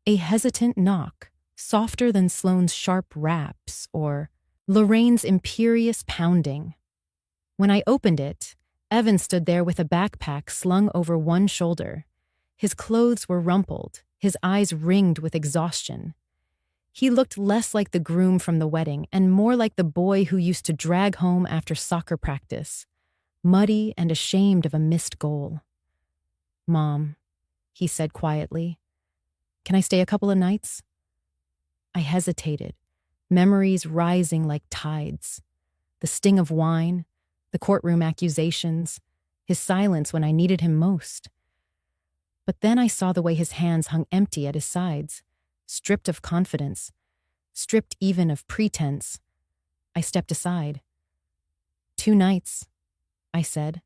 A hesitant knock, softer than Sloane's sharp raps or Lorraine's imperious pounding. When I opened it, Evan stood there with a backpack slung over one shoulder. His clothes were rumpled, his eyes ringed with exhaustion. He looked less like the groom from the wedding and more like the boy who used to drag home after soccer practice, muddy and ashamed of a missed goal. "Mom," he said quietly, "can I stay a couple of nights?" I hesitated, memories rising like tides. The sting of wine, the courtroom accusations, his silence when I needed him most. But then I saw the way his hands hung empty at his sides, stripped of confidence, stripped even of pretense. I stepped aside. "2 nights," I said.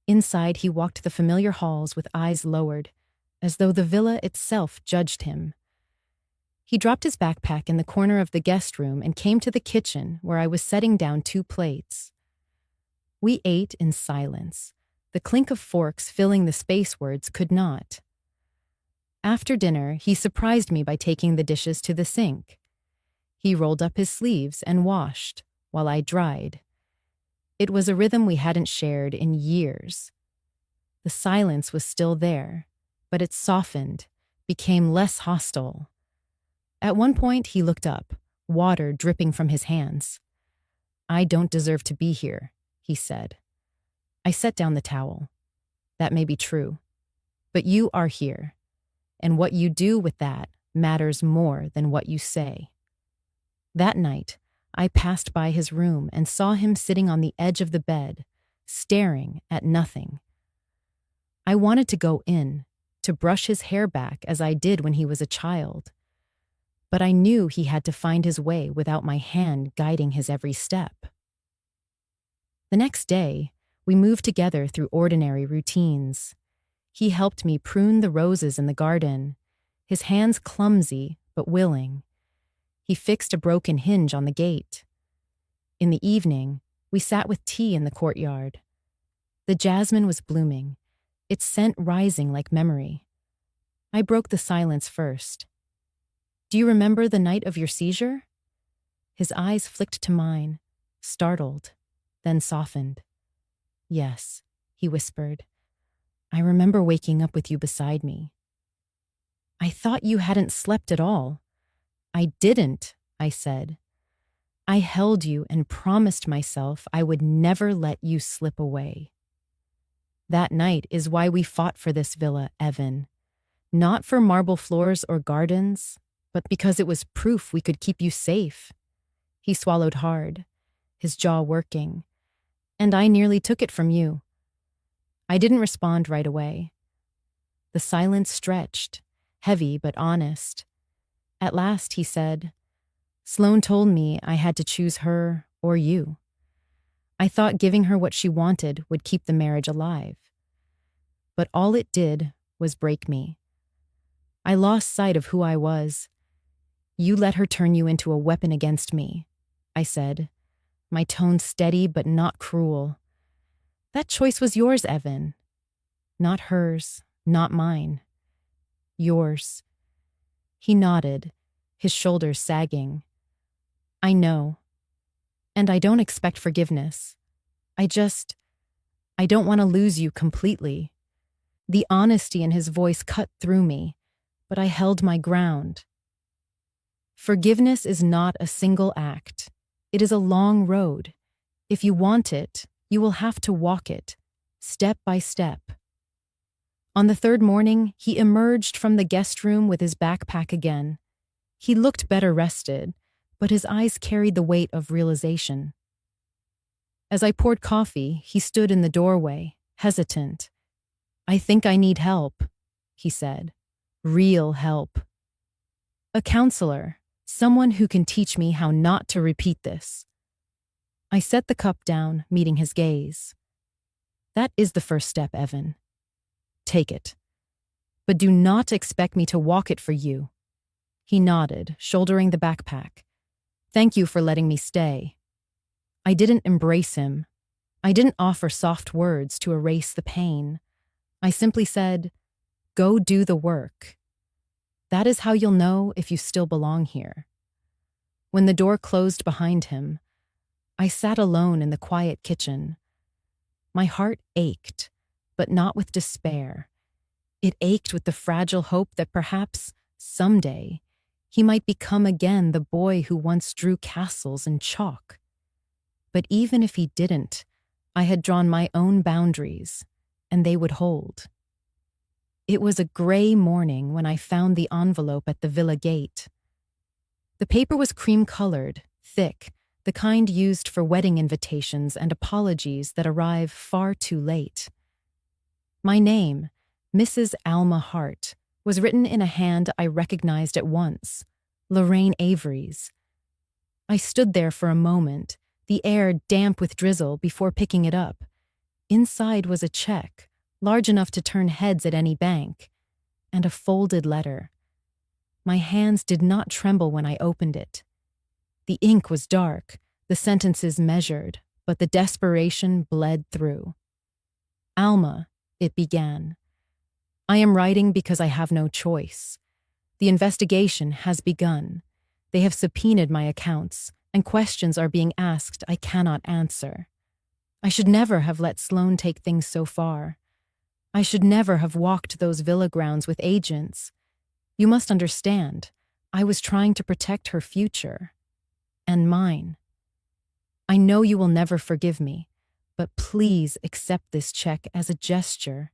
Inside, he walked the familiar halls with eyes lowered, as though the villa itself judged him. He dropped his backpack in the corner of the guest room and came to the kitchen where I was setting down 2 plates. We ate in silence. The clink of forks filling the space words could not. After dinner, he surprised me by taking the dishes to the sink. He rolled up his sleeves and washed, while I dried. It was a rhythm we hadn't shared in years. The silence was still there, but it softened, became less hostile. At one point, he looked up, water dripping from his hands. "I don't deserve to be here," he said. I set down the towel. "That may be true, but you are here, and what you do with that matters more than what you say." That night, I passed by his room and saw him sitting on the edge of the bed, staring at nothing. I wanted to go in, to brush his hair back as I did when he was a child. But I knew he had to find his way without my hand guiding his every step. The next day, we moved together through ordinary routines. He helped me prune the roses in the garden, his hands clumsy but willing. He fixed a broken hinge on the gate. In the evening, we sat with tea in the courtyard. The jasmine was blooming, its scent rising like memory. I broke the silence first. "Do you remember the night of your seizure?" His eyes flicked to mine, startled, then softened. "Yes," he whispered. "I remember waking up with you beside me." "I thought you hadn't slept at all." "I didn't," I said. "I held you and promised myself I would never let you slip away." That night is why we fought for this villa, Evan. Not for marble floors or gardens, but because it was proof we could keep you safe. He swallowed hard, his jaw working, and I nearly took it from you. I didn't respond right away. The silence stretched, heavy but honest. At last he said, "Sloane told me I had to choose her or you. I thought giving her what she wanted would keep the marriage alive. But all it did was break me. I lost sight of who I was. You let her turn you into a weapon against me," I said, my tone steady but not cruel. "That choice was yours, Evan. Not hers, not mine. Yours." He nodded, his shoulders sagging. "I know. And I don't expect forgiveness. I don't want to lose you completely." The honesty in his voice cut through me, but I held my ground. Forgiveness is not a single act. It is a long road. If you want it, you will have to walk it, step by step. On the 3rd morning, he emerged from the guest room with his backpack again. He looked better rested, but his eyes carried the weight of realization. As I poured coffee, he stood in the doorway, hesitant. "I think I need help," he said. "Real help. A counselor, someone who can teach me how not to repeat this." I set the cup down, meeting his gaze. "That is the first step, Evan. Take it. But do not expect me to walk it for you." He nodded, shouldering the backpack. "Thank you for letting me stay." I didn't embrace him. I didn't offer soft words to erase the pain. I simply said, "Go do the work. That is how you'll know if you still belong here." When the door closed behind him, I sat alone in the quiet kitchen. My heart ached, but not with despair. It ached with the fragile hope that perhaps, someday, He might become again the boy who once drew castles in chalk. But even if he didn't, I had drawn my own boundaries, and they would hold. It was a gray morning when I found the envelope at the villa gate. The paper was cream-colored, thick, the kind used for wedding invitations and apologies that arrive far too late. My name, Mrs. Alma Hart, was written in a hand I recognized at once, Lorraine Avery's. I stood there for a moment, the air damp with drizzle, before picking it up. Inside was a check, large enough to turn heads at any bank, and a folded letter. My hands did not tremble when I opened it. The ink was dark, the sentences measured, but the desperation bled through. Alma, it began. I am writing because I have no choice. The investigation has begun. They have subpoenaed my accounts, and questions are being asked I cannot answer. I should never have let Sloane take things so far. I should never have walked those villa grounds with agents. You must understand, I was trying to protect her future. And mine. I know you will never forgive me, but please accept this check as a gesture.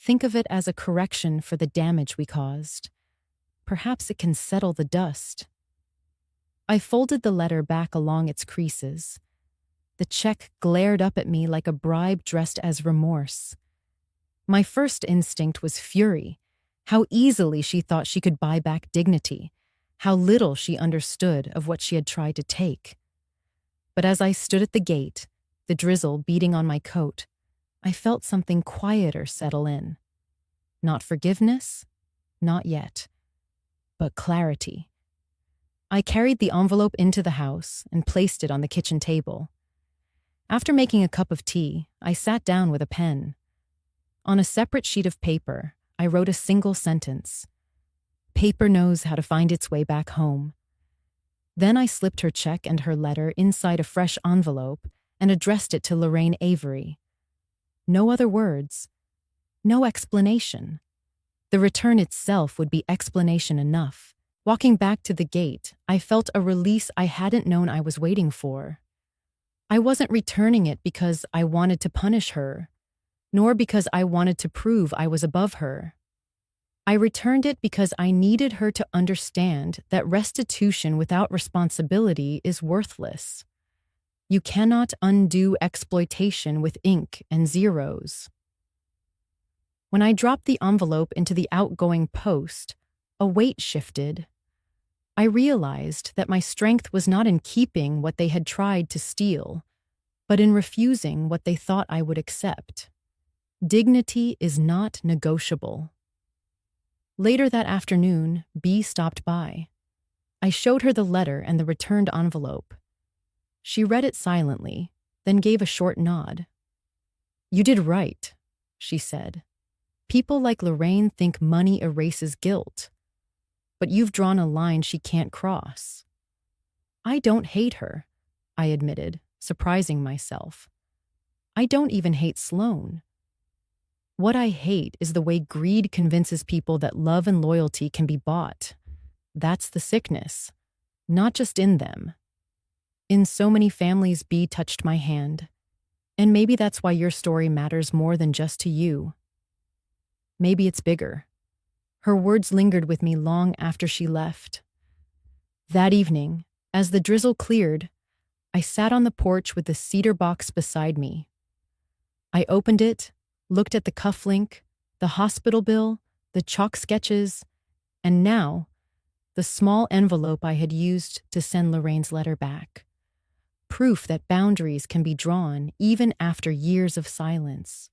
Think of it as a correction for the damage we caused. Perhaps it can settle the dust. I folded the letter back along its creases. The check glared up at me like a bribe dressed as remorse. My first instinct was fury. How easily she thought she could buy back dignity. How little she understood of what she had tried to take. But as I stood at the gate, the drizzle beating on my coat, I felt something quieter settle in. Not forgiveness, not yet, but clarity. I carried the envelope into the house and placed it on the kitchen table. After making a cup of tea, I sat down with a pen. On a separate sheet of paper, I wrote a single sentence. Paper knows how to find its way back home. Then I slipped her check and her letter inside a fresh envelope and addressed it to Lorraine Avery. No other words. No explanation. The return itself would be explanation enough. Walking back to the gate, I felt a release I hadn't known I was waiting for. I wasn't returning it because I wanted to punish her, nor because I wanted to prove I was above her. I returned it because I needed her to understand that restitution without responsibility is worthless. You cannot undo exploitation with ink and zeros. When I dropped the envelope into the outgoing post, a weight shifted. I realized that my strength was not in keeping what they had tried to steal, but in refusing what they thought I would accept. Dignity is not negotiable. Later that afternoon, B stopped by. I showed her the letter and the returned envelope. She read it silently, then gave a short nod. "You did right," she said. "People like Lorraine think money erases guilt. But you've drawn a line she can't cross." "I don't hate her," I admitted, surprising myself. "I don't even hate Sloane. What I hate is the way greed convinces people that love and loyalty can be bought. That's the sickness, not just in them. In so many families, B touched my hand. And maybe that's why your story matters more than just to you. Maybe it's bigger." Her words lingered with me long after she left. That evening, as the drizzle cleared, I sat on the porch with the cedar box beside me. I opened it, looked at the cufflink, the hospital bill, the chalk sketches, and now, the small envelope I had used to send Lorraine's letter back. Proof that boundaries can be drawn even after years of silence.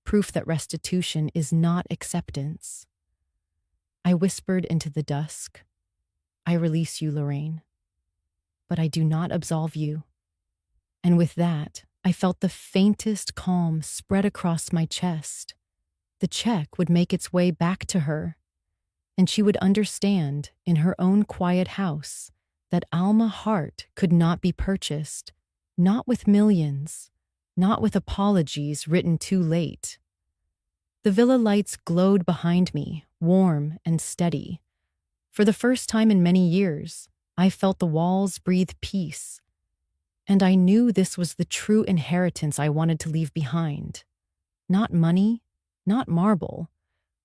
Proof that restitution is not acceptance. I whispered into the dusk, "I release you, Lorraine. But I do not absolve you." And with that, I felt the faintest calm spread across my chest. The check would make its way back to her, and she would understand in her own quiet house that Alma Hart could not be purchased, not with millions, not with apologies written too late. The villa lights glowed behind me, warm and steady. For the first time in many years, I felt the walls breathe peace, and I knew this was the true inheritance I wanted to leave behind. Not money, not marble,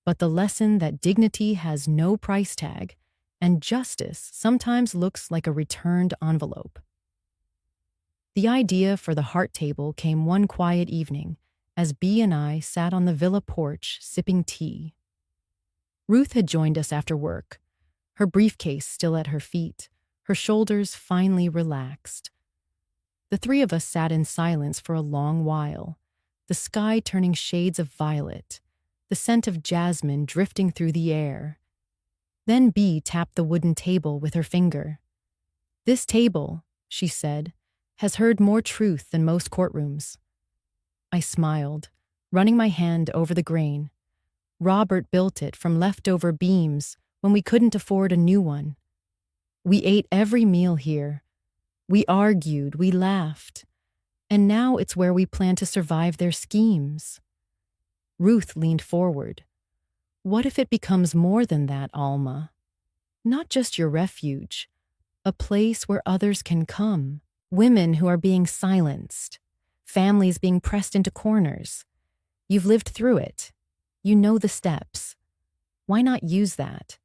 but the lesson that dignity has no price tag, and justice sometimes looks like a returned envelope. The idea for the heart table came one quiet evening as Bea and I sat on the villa porch sipping tea. Ruth had joined us after work, her briefcase still at her feet, her shoulders finely relaxed. The three of us sat in silence for a long while, the sky turning shades of violet, the scent of jasmine drifting through the air. Then Bea tapped the wooden table with her finger. "This table," she said, "has heard more truth than most courtrooms." I smiled, running my hand over the grain. Robert built it from leftover beams when we couldn't afford a new one. We ate every meal here. We argued, we laughed. And now it's where we plan to survive their schemes. Ruth leaned forward. "What if it becomes more than that, Alma? Not just your refuge, a place where others can come. Women who are being silenced, families being pressed into corners. You've lived through it. You know the steps. Why not use that?"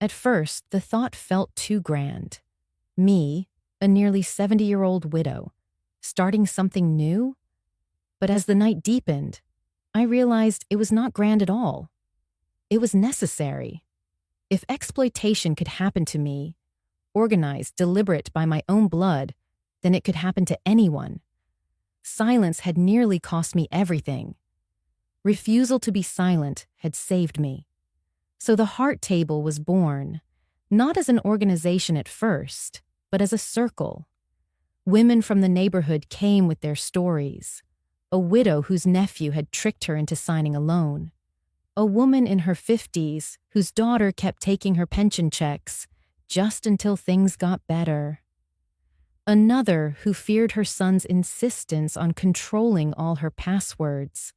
At first, the thought felt too grand. Me, a nearly 70-year-old widow, starting something new? But as the night deepened, I realized it was not grand at all. It was necessary. If exploitation could happen to me, organized, deliberate by my own blood, then it could happen to anyone. Silence had nearly cost me everything. Refusal to be silent had saved me. So the Heart Table was born, not as an organization at first, but as a circle. Women from the neighborhood came with their stories. A widow whose nephew had tricked her into signing a loan. A woman in her 50s whose daughter kept taking her pension checks just until things got better. Another who feared her son's insistence on controlling all her passwords.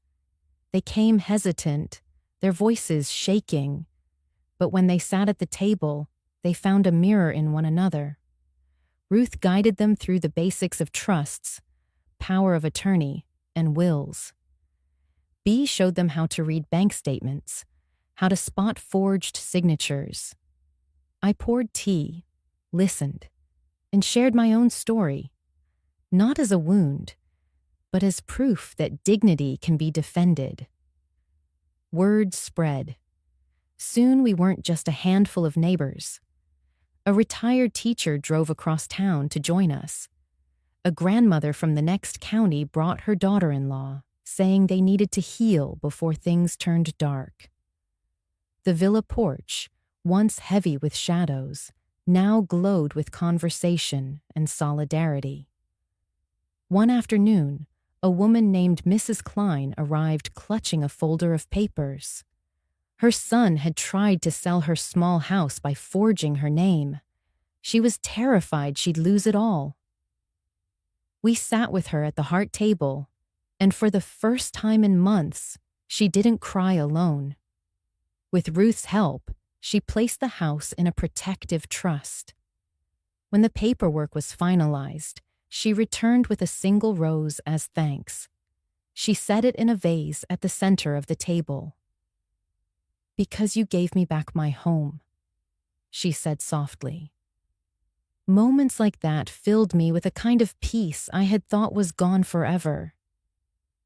They came hesitant, their voices shaking. But when they sat at the table, they found a mirror in one another. Ruth guided them through the basics of trusts, power of attorney, and wills. Bea showed them how to read bank statements, how to spot forged signatures. I poured tea, listened, and shared my own story, not as a wound, but as proof that dignity can be defended. Word spread. Soon we weren't just a handful of neighbors. A retired teacher drove across town to join us. A grandmother from the next county brought her daughter-in-law, saying they needed to heal before things turned dark. The villa porch, once heavy with shadows, now glowed with conversation and solidarity. One afternoon, a woman named Mrs. Klein arrived clutching a folder of papers. Her son had tried to sell her small house by forging her name. She was terrified she'd lose it all. We sat with her at the Heart Table, and for the first time in months, she didn't cry alone. With Ruth's help, she placed the house in a protective trust. When the paperwork was finalized, she returned with a single rose as thanks. She set it in a vase at the center of the table. "Because you gave me back my home," she said softly. Moments like that filled me with a kind of peace I had thought was gone forever.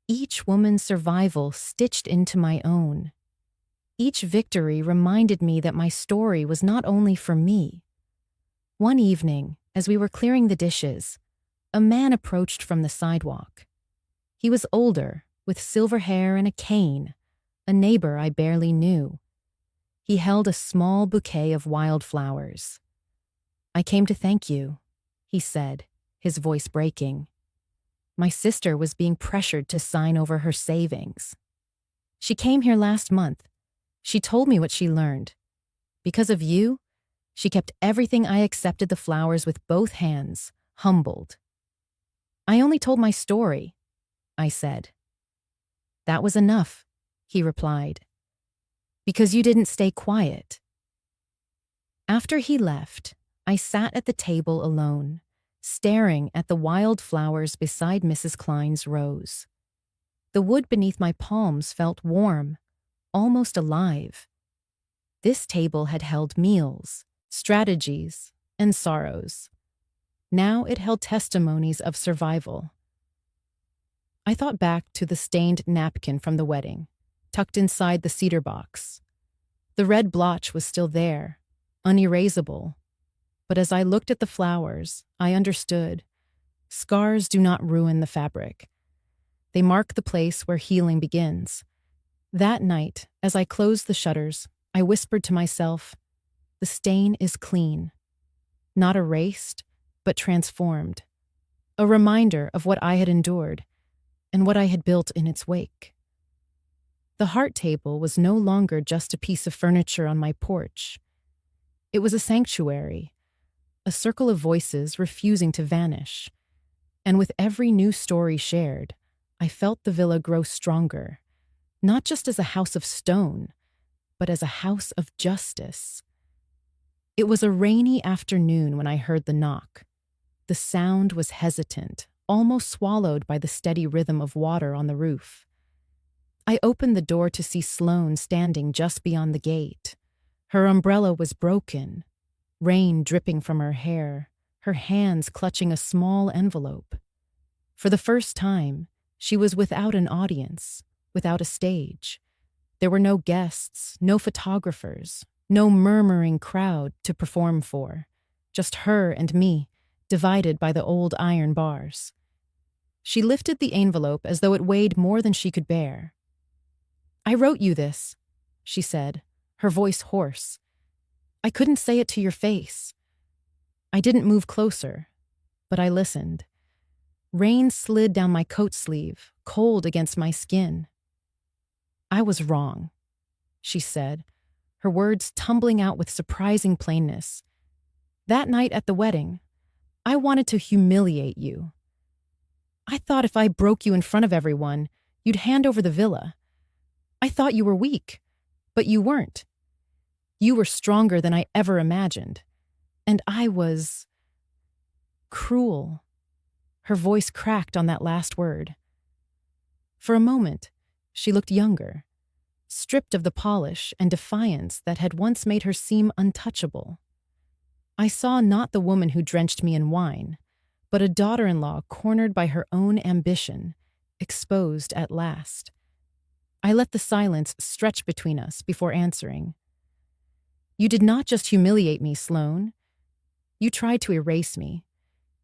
Each woman's survival stitched into my own. Each victory reminded me that my story was not only for me. One evening, as we were clearing the dishes, a man approached from the sidewalk. He was older, with silver hair and a cane, a neighbor I barely knew. He held a small bouquet of wildflowers. "I came to thank you," he said, his voice breaking. "My sister was being pressured to sign over her savings. She came here last month. She told me what she learned. Because of you, she kept everything. I accepted the flowers with both hands, humbled." "I only told my story," I said. "That was enough," he replied. "Because you didn't stay quiet." After he left, I sat at the table alone, staring at the wild flowers beside Mrs. Klein's rose. The wood beneath my palms felt warm, almost alive. This table had held meals, strategies, and sorrows. Now it held testimonies of survival. I thought back to the stained napkin from the wedding, tucked inside the cedar box. The red blotch was still there, unerasable. But as I looked at the flowers, I understood. Scars do not ruin the fabric. They mark the place where healing begins. That night, as I closed the shutters, I whispered to myself, the stain is clean. Not erased, but transformed. A reminder of what I had endured and what I had built in its wake. The heart table was no longer just a piece of furniture on my porch. It was a sanctuary, a circle of voices refusing to vanish. And with every new story shared, I felt the villa grow stronger, not just as a house of stone, but as a house of justice. It was a rainy afternoon when I heard the knock. The sound was hesitant, almost swallowed by the steady rhythm of water on the roof. I opened the door to see Sloane standing just beyond the gate. Her umbrella was broken, rain dripping from her hair, her hands clutching a small envelope. For the first time, she was without an audience, without a stage. There were no guests, no photographers, no murmuring crowd to perform for, just her and me, divided by the old iron bars. She lifted the envelope as though it weighed more than she could bear. "I wrote you this," she said, her voice hoarse. "I couldn't say it to your face." I didn't move closer, but I listened. Rain slid down my coat sleeve, cold against my skin. "I was wrong," she said, her words tumbling out with surprising plainness. "That night at the wedding, I wanted to humiliate you. I thought if I broke you in front of everyone, you'd hand over the villa. I thought you were weak, but you weren't. You were stronger than I ever imagined. And I was cruel." Her voice cracked on that last word. For a moment, she looked younger, stripped of the polish and defiance that had once made her seem untouchable. I saw not the woman who drenched me in wine, but a daughter-in-law cornered by her own ambition, exposed at last. I let the silence stretch between us before answering. "You did not just humiliate me, Sloane. You tried to erase me.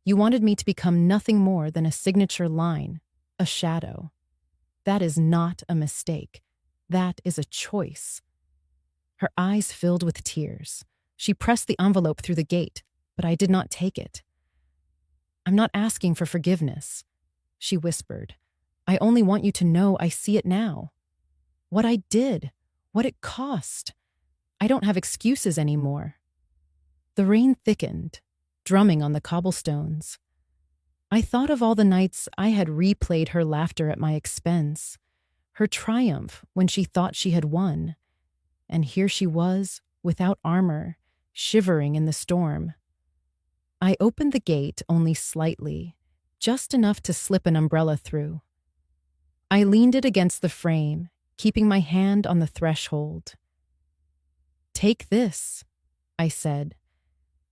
You wanted me to become nothing more than a signature line, a shadow. That is not a mistake. That is a choice." Her eyes filled with tears. She pressed the envelope through the gate, but I did not take it. "I'm not asking for forgiveness," she whispered. "I only want you to know I see it now. What I did, what it cost. I don't have excuses anymore." The rain thickened, drumming on the cobblestones. I thought of all the nights I had replayed her laughter at my expense, her triumph when she thought she had won. And here she was, without armor, shivering in the storm. I opened the gate only slightly, just enough to slip an umbrella through. I leaned it against the frame, keeping my hand on the threshold. "Take this," I said.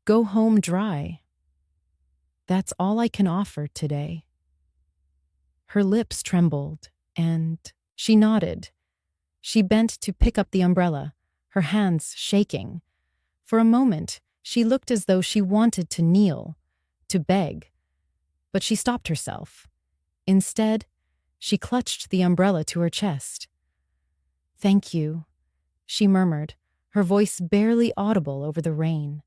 "Go home dry. That's all I can offer today." Her lips trembled, and she nodded. She bent to pick up the umbrella, her hands shaking. For a moment, she looked as though she wanted to kneel, to beg. But she stopped herself. Instead, she clutched the umbrella to her chest. "Thank you," she murmured, her voice barely audible over the rain.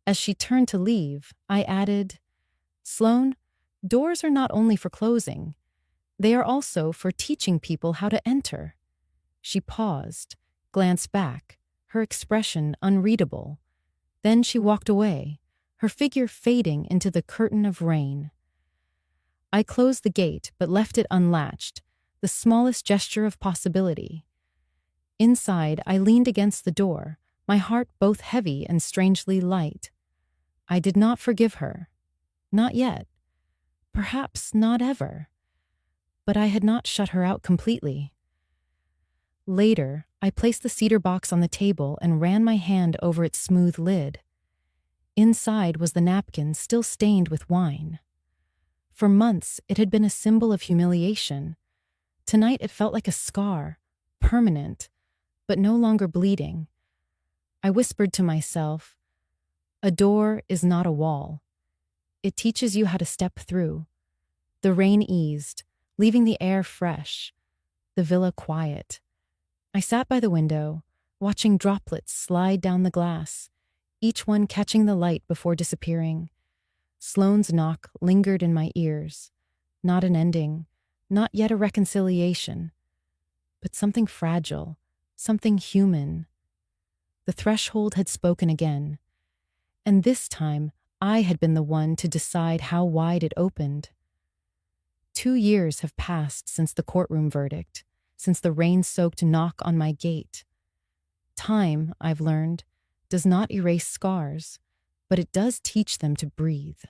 As she turned to leave, I added, "Sloane, doors are not only for closing. They are also for teaching people how to enter." She paused, glanced back, her expression unreadable. Then she walked away, her figure fading into the curtain of rain. I closed the gate but left it unlatched, the smallest gesture of possibility. Inside, I leaned against the door, my heart both heavy and strangely light. I did not forgive her. Not yet. Perhaps not ever. But I had not shut her out completely. Later, I placed the cedar box on the table and ran my hand over its smooth lid. Inside was the napkin still stained with wine. For months, it had been a symbol of humiliation. Tonight, it felt like a scar, permanent, but no longer bleeding. I whispered to myself, "A door is not a wall. It teaches you how to step through." The rain eased, leaving the air fresh, the villa quiet. I sat by the window, watching droplets slide down the glass, each one catching the light before disappearing. Sloane's knock lingered in my ears. Not an ending, not yet a reconciliation, but something fragile, something human. The threshold had spoken again, and this time I had been the one to decide how wide it opened. 2 years have passed since the courtroom verdict, since the rain-soaked knock on my gate. Time, I've learned, does not erase scars, but it does teach them to breathe.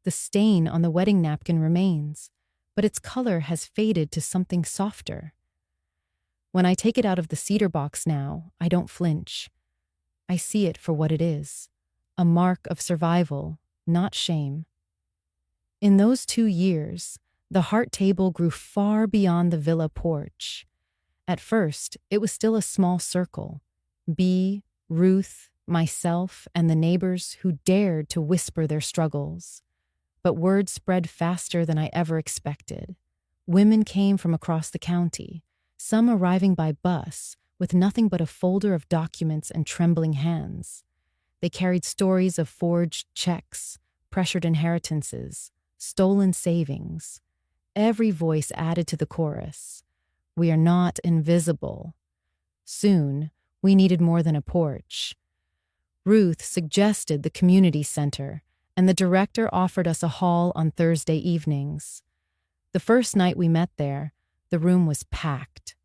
The stain on the wedding napkin remains, but its color has faded to something softer. When I take it out of the cedar box now, I don't flinch. I see it for what it is, a mark of survival, not shame. In those 2 years, the heart table grew far beyond the villa porch. At first, it was still a small circle. Bea, Ruth, myself, and the neighbors who dared to whisper their struggles. But word spread faster than I ever expected. Women came from across the county, some arriving by bus, with nothing but a folder of documents and trembling hands. They carried stories of forged checks, pressured inheritances, stolen savings. Every voice added to the chorus. We are not invisible. Soon, we needed more than a porch. Ruth suggested the community center, and the director offered us a hall on Thursday evenings. The first night we met there, the room was packed.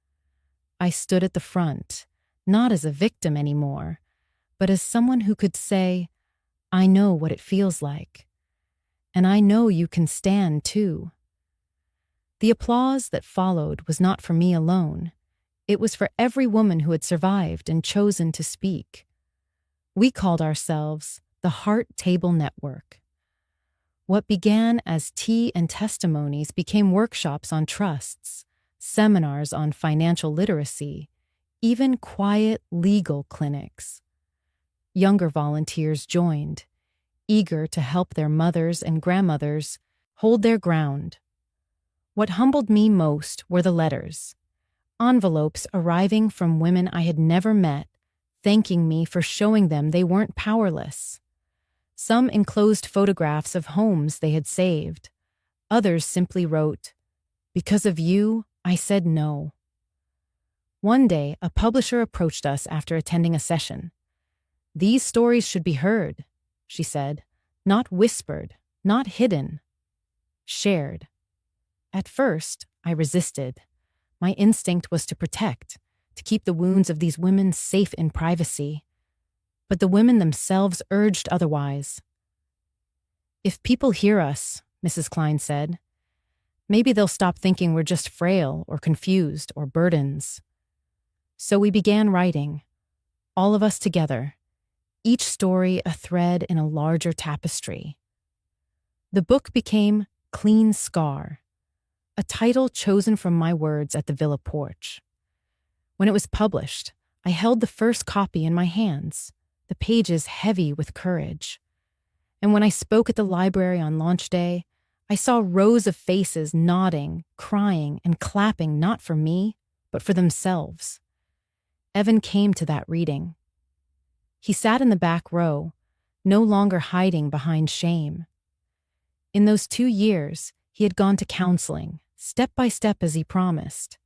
I stood at the front, not as a victim anymore, but as someone who could say, "I know what it feels like. And I know you can stand too." The applause that followed was not for me alone. It was for every woman who had survived and chosen to speak. We called ourselves the Heart Table Network. What began as tea and testimonies became workshops on trusts, seminars on financial literacy, even quiet legal clinics. Younger volunteers joined, eager to help their mothers and grandmothers hold their ground. What humbled me most were the letters, envelopes arriving from women I had never met, thanking me for showing them they weren't powerless. Some enclosed photographs of homes they had saved. Others simply wrote, "Because of you, I said no." One day, a publisher approached us after attending a session. "These stories should be heard," she said, "not whispered, not hidden, shared." At first, I resisted. My instinct was to protect, to keep the wounds of these women safe in privacy. But the women themselves urged otherwise. "If people hear us," Mrs. Klein said, "maybe they'll stop thinking we're just frail or confused or burdens." So we began writing, all of us together, each story a thread in a larger tapestry. The book became Clean Scar, a title chosen from my words at the villa porch. When it was published, I held the first copy in my hands, the pages heavy with courage. And when I spoke at the library on launch day, I saw rows of faces nodding, crying, and clapping not for me, but for themselves. Evan came to that reading. He sat in the back row, no longer hiding behind shame. In those 2 years, he had gone to counseling, step by step as he promised.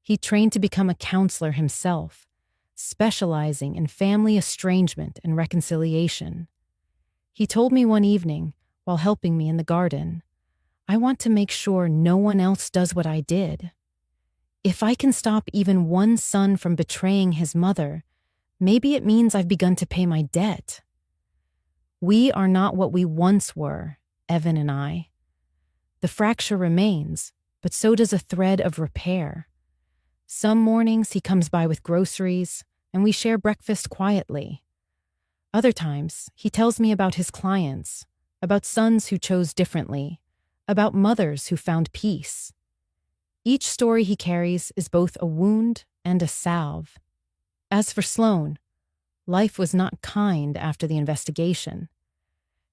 He trained to become a counselor himself, specializing in family estrangement and reconciliation. He told me one evening, while helping me in the garden, "I want to make sure no one else does what I did. If I can stop even one son from betraying his mother, Maybe it means I've begun to pay my debt. We are not what we once were, Evan and I. The fracture remains, but so does a thread of repair. Some mornings he comes by with groceries, and we share breakfast quietly. Other times, he tells me about his clients, about sons who chose differently, about mothers who found peace. Each story he carries is both a wound and a salve. As for Sloane, life was not kind after the investigation.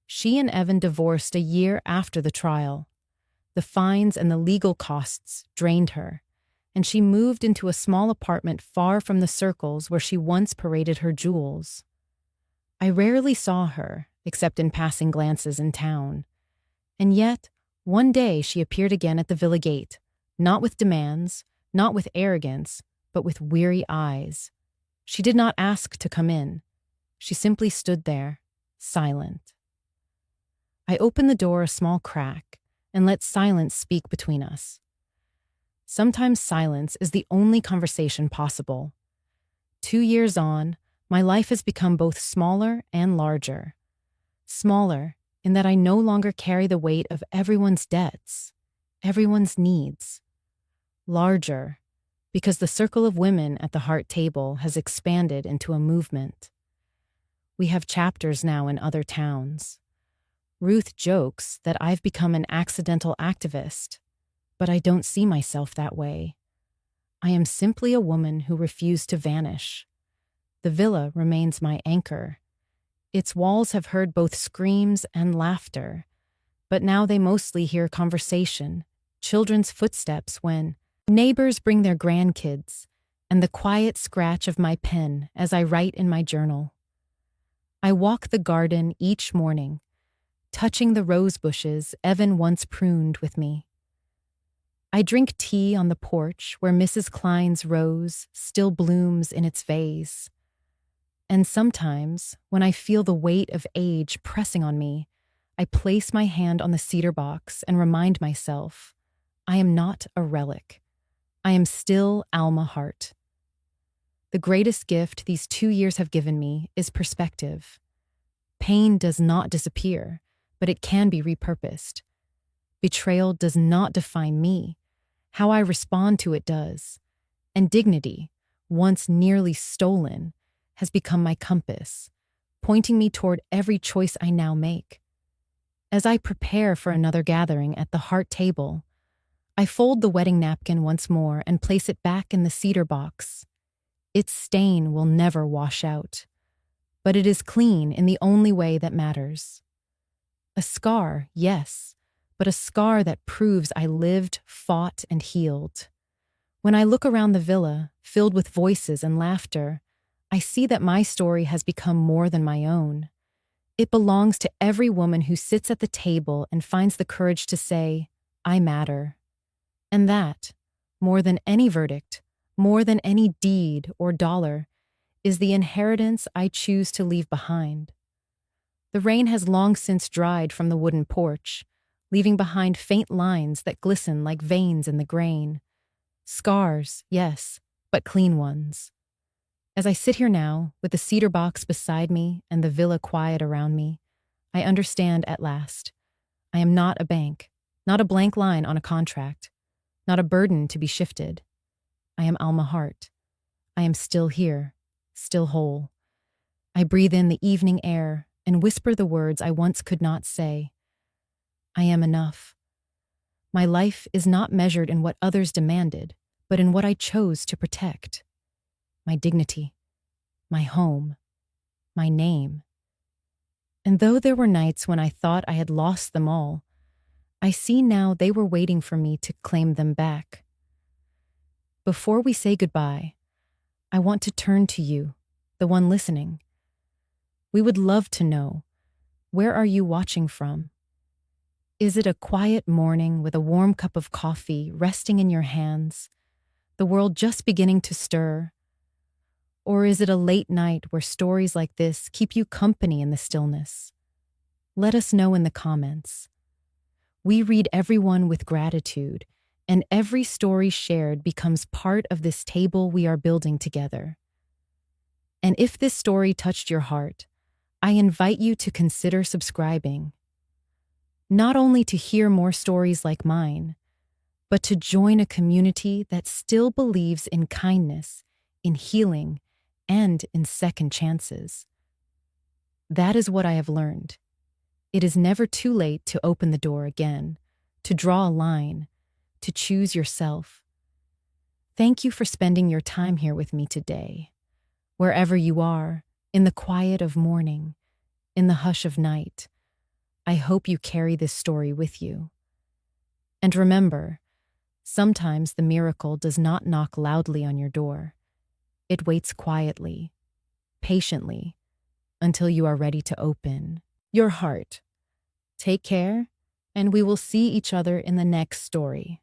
She and Evan divorced a year after the trial. The fines and the legal costs drained her, and she moved into a small apartment far from the circles where she once paraded her jewels. I rarely saw her, except in passing glances in town. And yet, one day she appeared again at the villa gate, not with demands, not with arrogance, but with weary eyes. She did not ask to come in. She simply stood there, silent. I opened the door a small crack and let silence speak between us. Sometimes silence is the only conversation possible. 2 years on, my life has become both smaller and larger. Smaller in that I no longer carry the weight of everyone's debts, everyone's needs. Larger because the circle of women at the heart table has expanded into a movement. We have chapters now in other towns. Ruth jokes that I've become an accidental activist, but I don't see myself that way. I am simply a woman who refused to vanish. The villa remains my anchor. Its walls have heard both screams and laughter, but now they mostly hear conversation, children's footsteps when neighbors bring their grandkids, and the quiet scratch of my pen as I write in my journal. I walk the garden each morning, touching the rose bushes Evan once pruned with me. I drink tea on the porch where Mrs. Klein's rose still blooms in its vase. And sometimes, when I feel the weight of age pressing on me, I place my hand on the cedar box and remind myself, I am not a relic. I am still Alma Hart. The greatest gift these 2 years have given me is perspective. Pain does not disappear, but it can be repurposed. Betrayal does not define me. How I respond to it does. And dignity, once nearly stolen, has become my compass, pointing me toward every choice I now make. As I prepare for another gathering at the heart table, I fold the wedding napkin once more and place it back in the cedar box. Its stain will never wash out, but it is clean in the only way that matters. A scar, yes, but a scar that proves I lived, fought, and healed. When I look around the villa, filled with voices and laughter, I see that my story has become more than my own. It belongs to every woman who sits at the table and finds the courage to say, I matter. And that, more than any verdict, more than any deed or dollar, is the inheritance I choose to leave behind. The rain has long since dried from the wooden porch, leaving behind faint lines that glisten like veins in the grain. Scars, yes, but clean ones. As I sit here now, with the cedar box beside me and the villa quiet around me, I understand at last. I am not a bank, not a blank line on a contract, not a burden to be shifted. I am Alma Hart. I am still here, still whole. I breathe in the evening air and whisper the words I once could not say. I am enough. My life is not measured in what others demanded, but in what I chose to protect. My dignity, my home, my name. And though there were nights when I thought I had lost them all, I see now they were waiting for me to claim them back. Before we say goodbye, I want to turn to you, the one listening. We would love to know, where are you watching from? Is it a quiet morning with a warm cup of coffee resting in your hands, the world just beginning to stir? Or is it a late night where stories like this keep you company in the stillness? Let us know in the comments. We read everyone with gratitude, and every story shared becomes part of this table we are building together. And if this story touched your heart, I invite you to consider subscribing, not only to hear more stories like mine, but to join a community that still believes in kindness, in healing, and in second chances. That is what I have learned. It is never too late to open the door again, to draw a line, to choose yourself. Thank you for spending your time here with me today. Wherever you are, in the quiet of morning, in the hush of night, I hope you carry this story with you. And remember, sometimes the miracle does not knock loudly on your door. It waits quietly, patiently, until you are ready to open your heart. Take care, and we will see each other in the next story.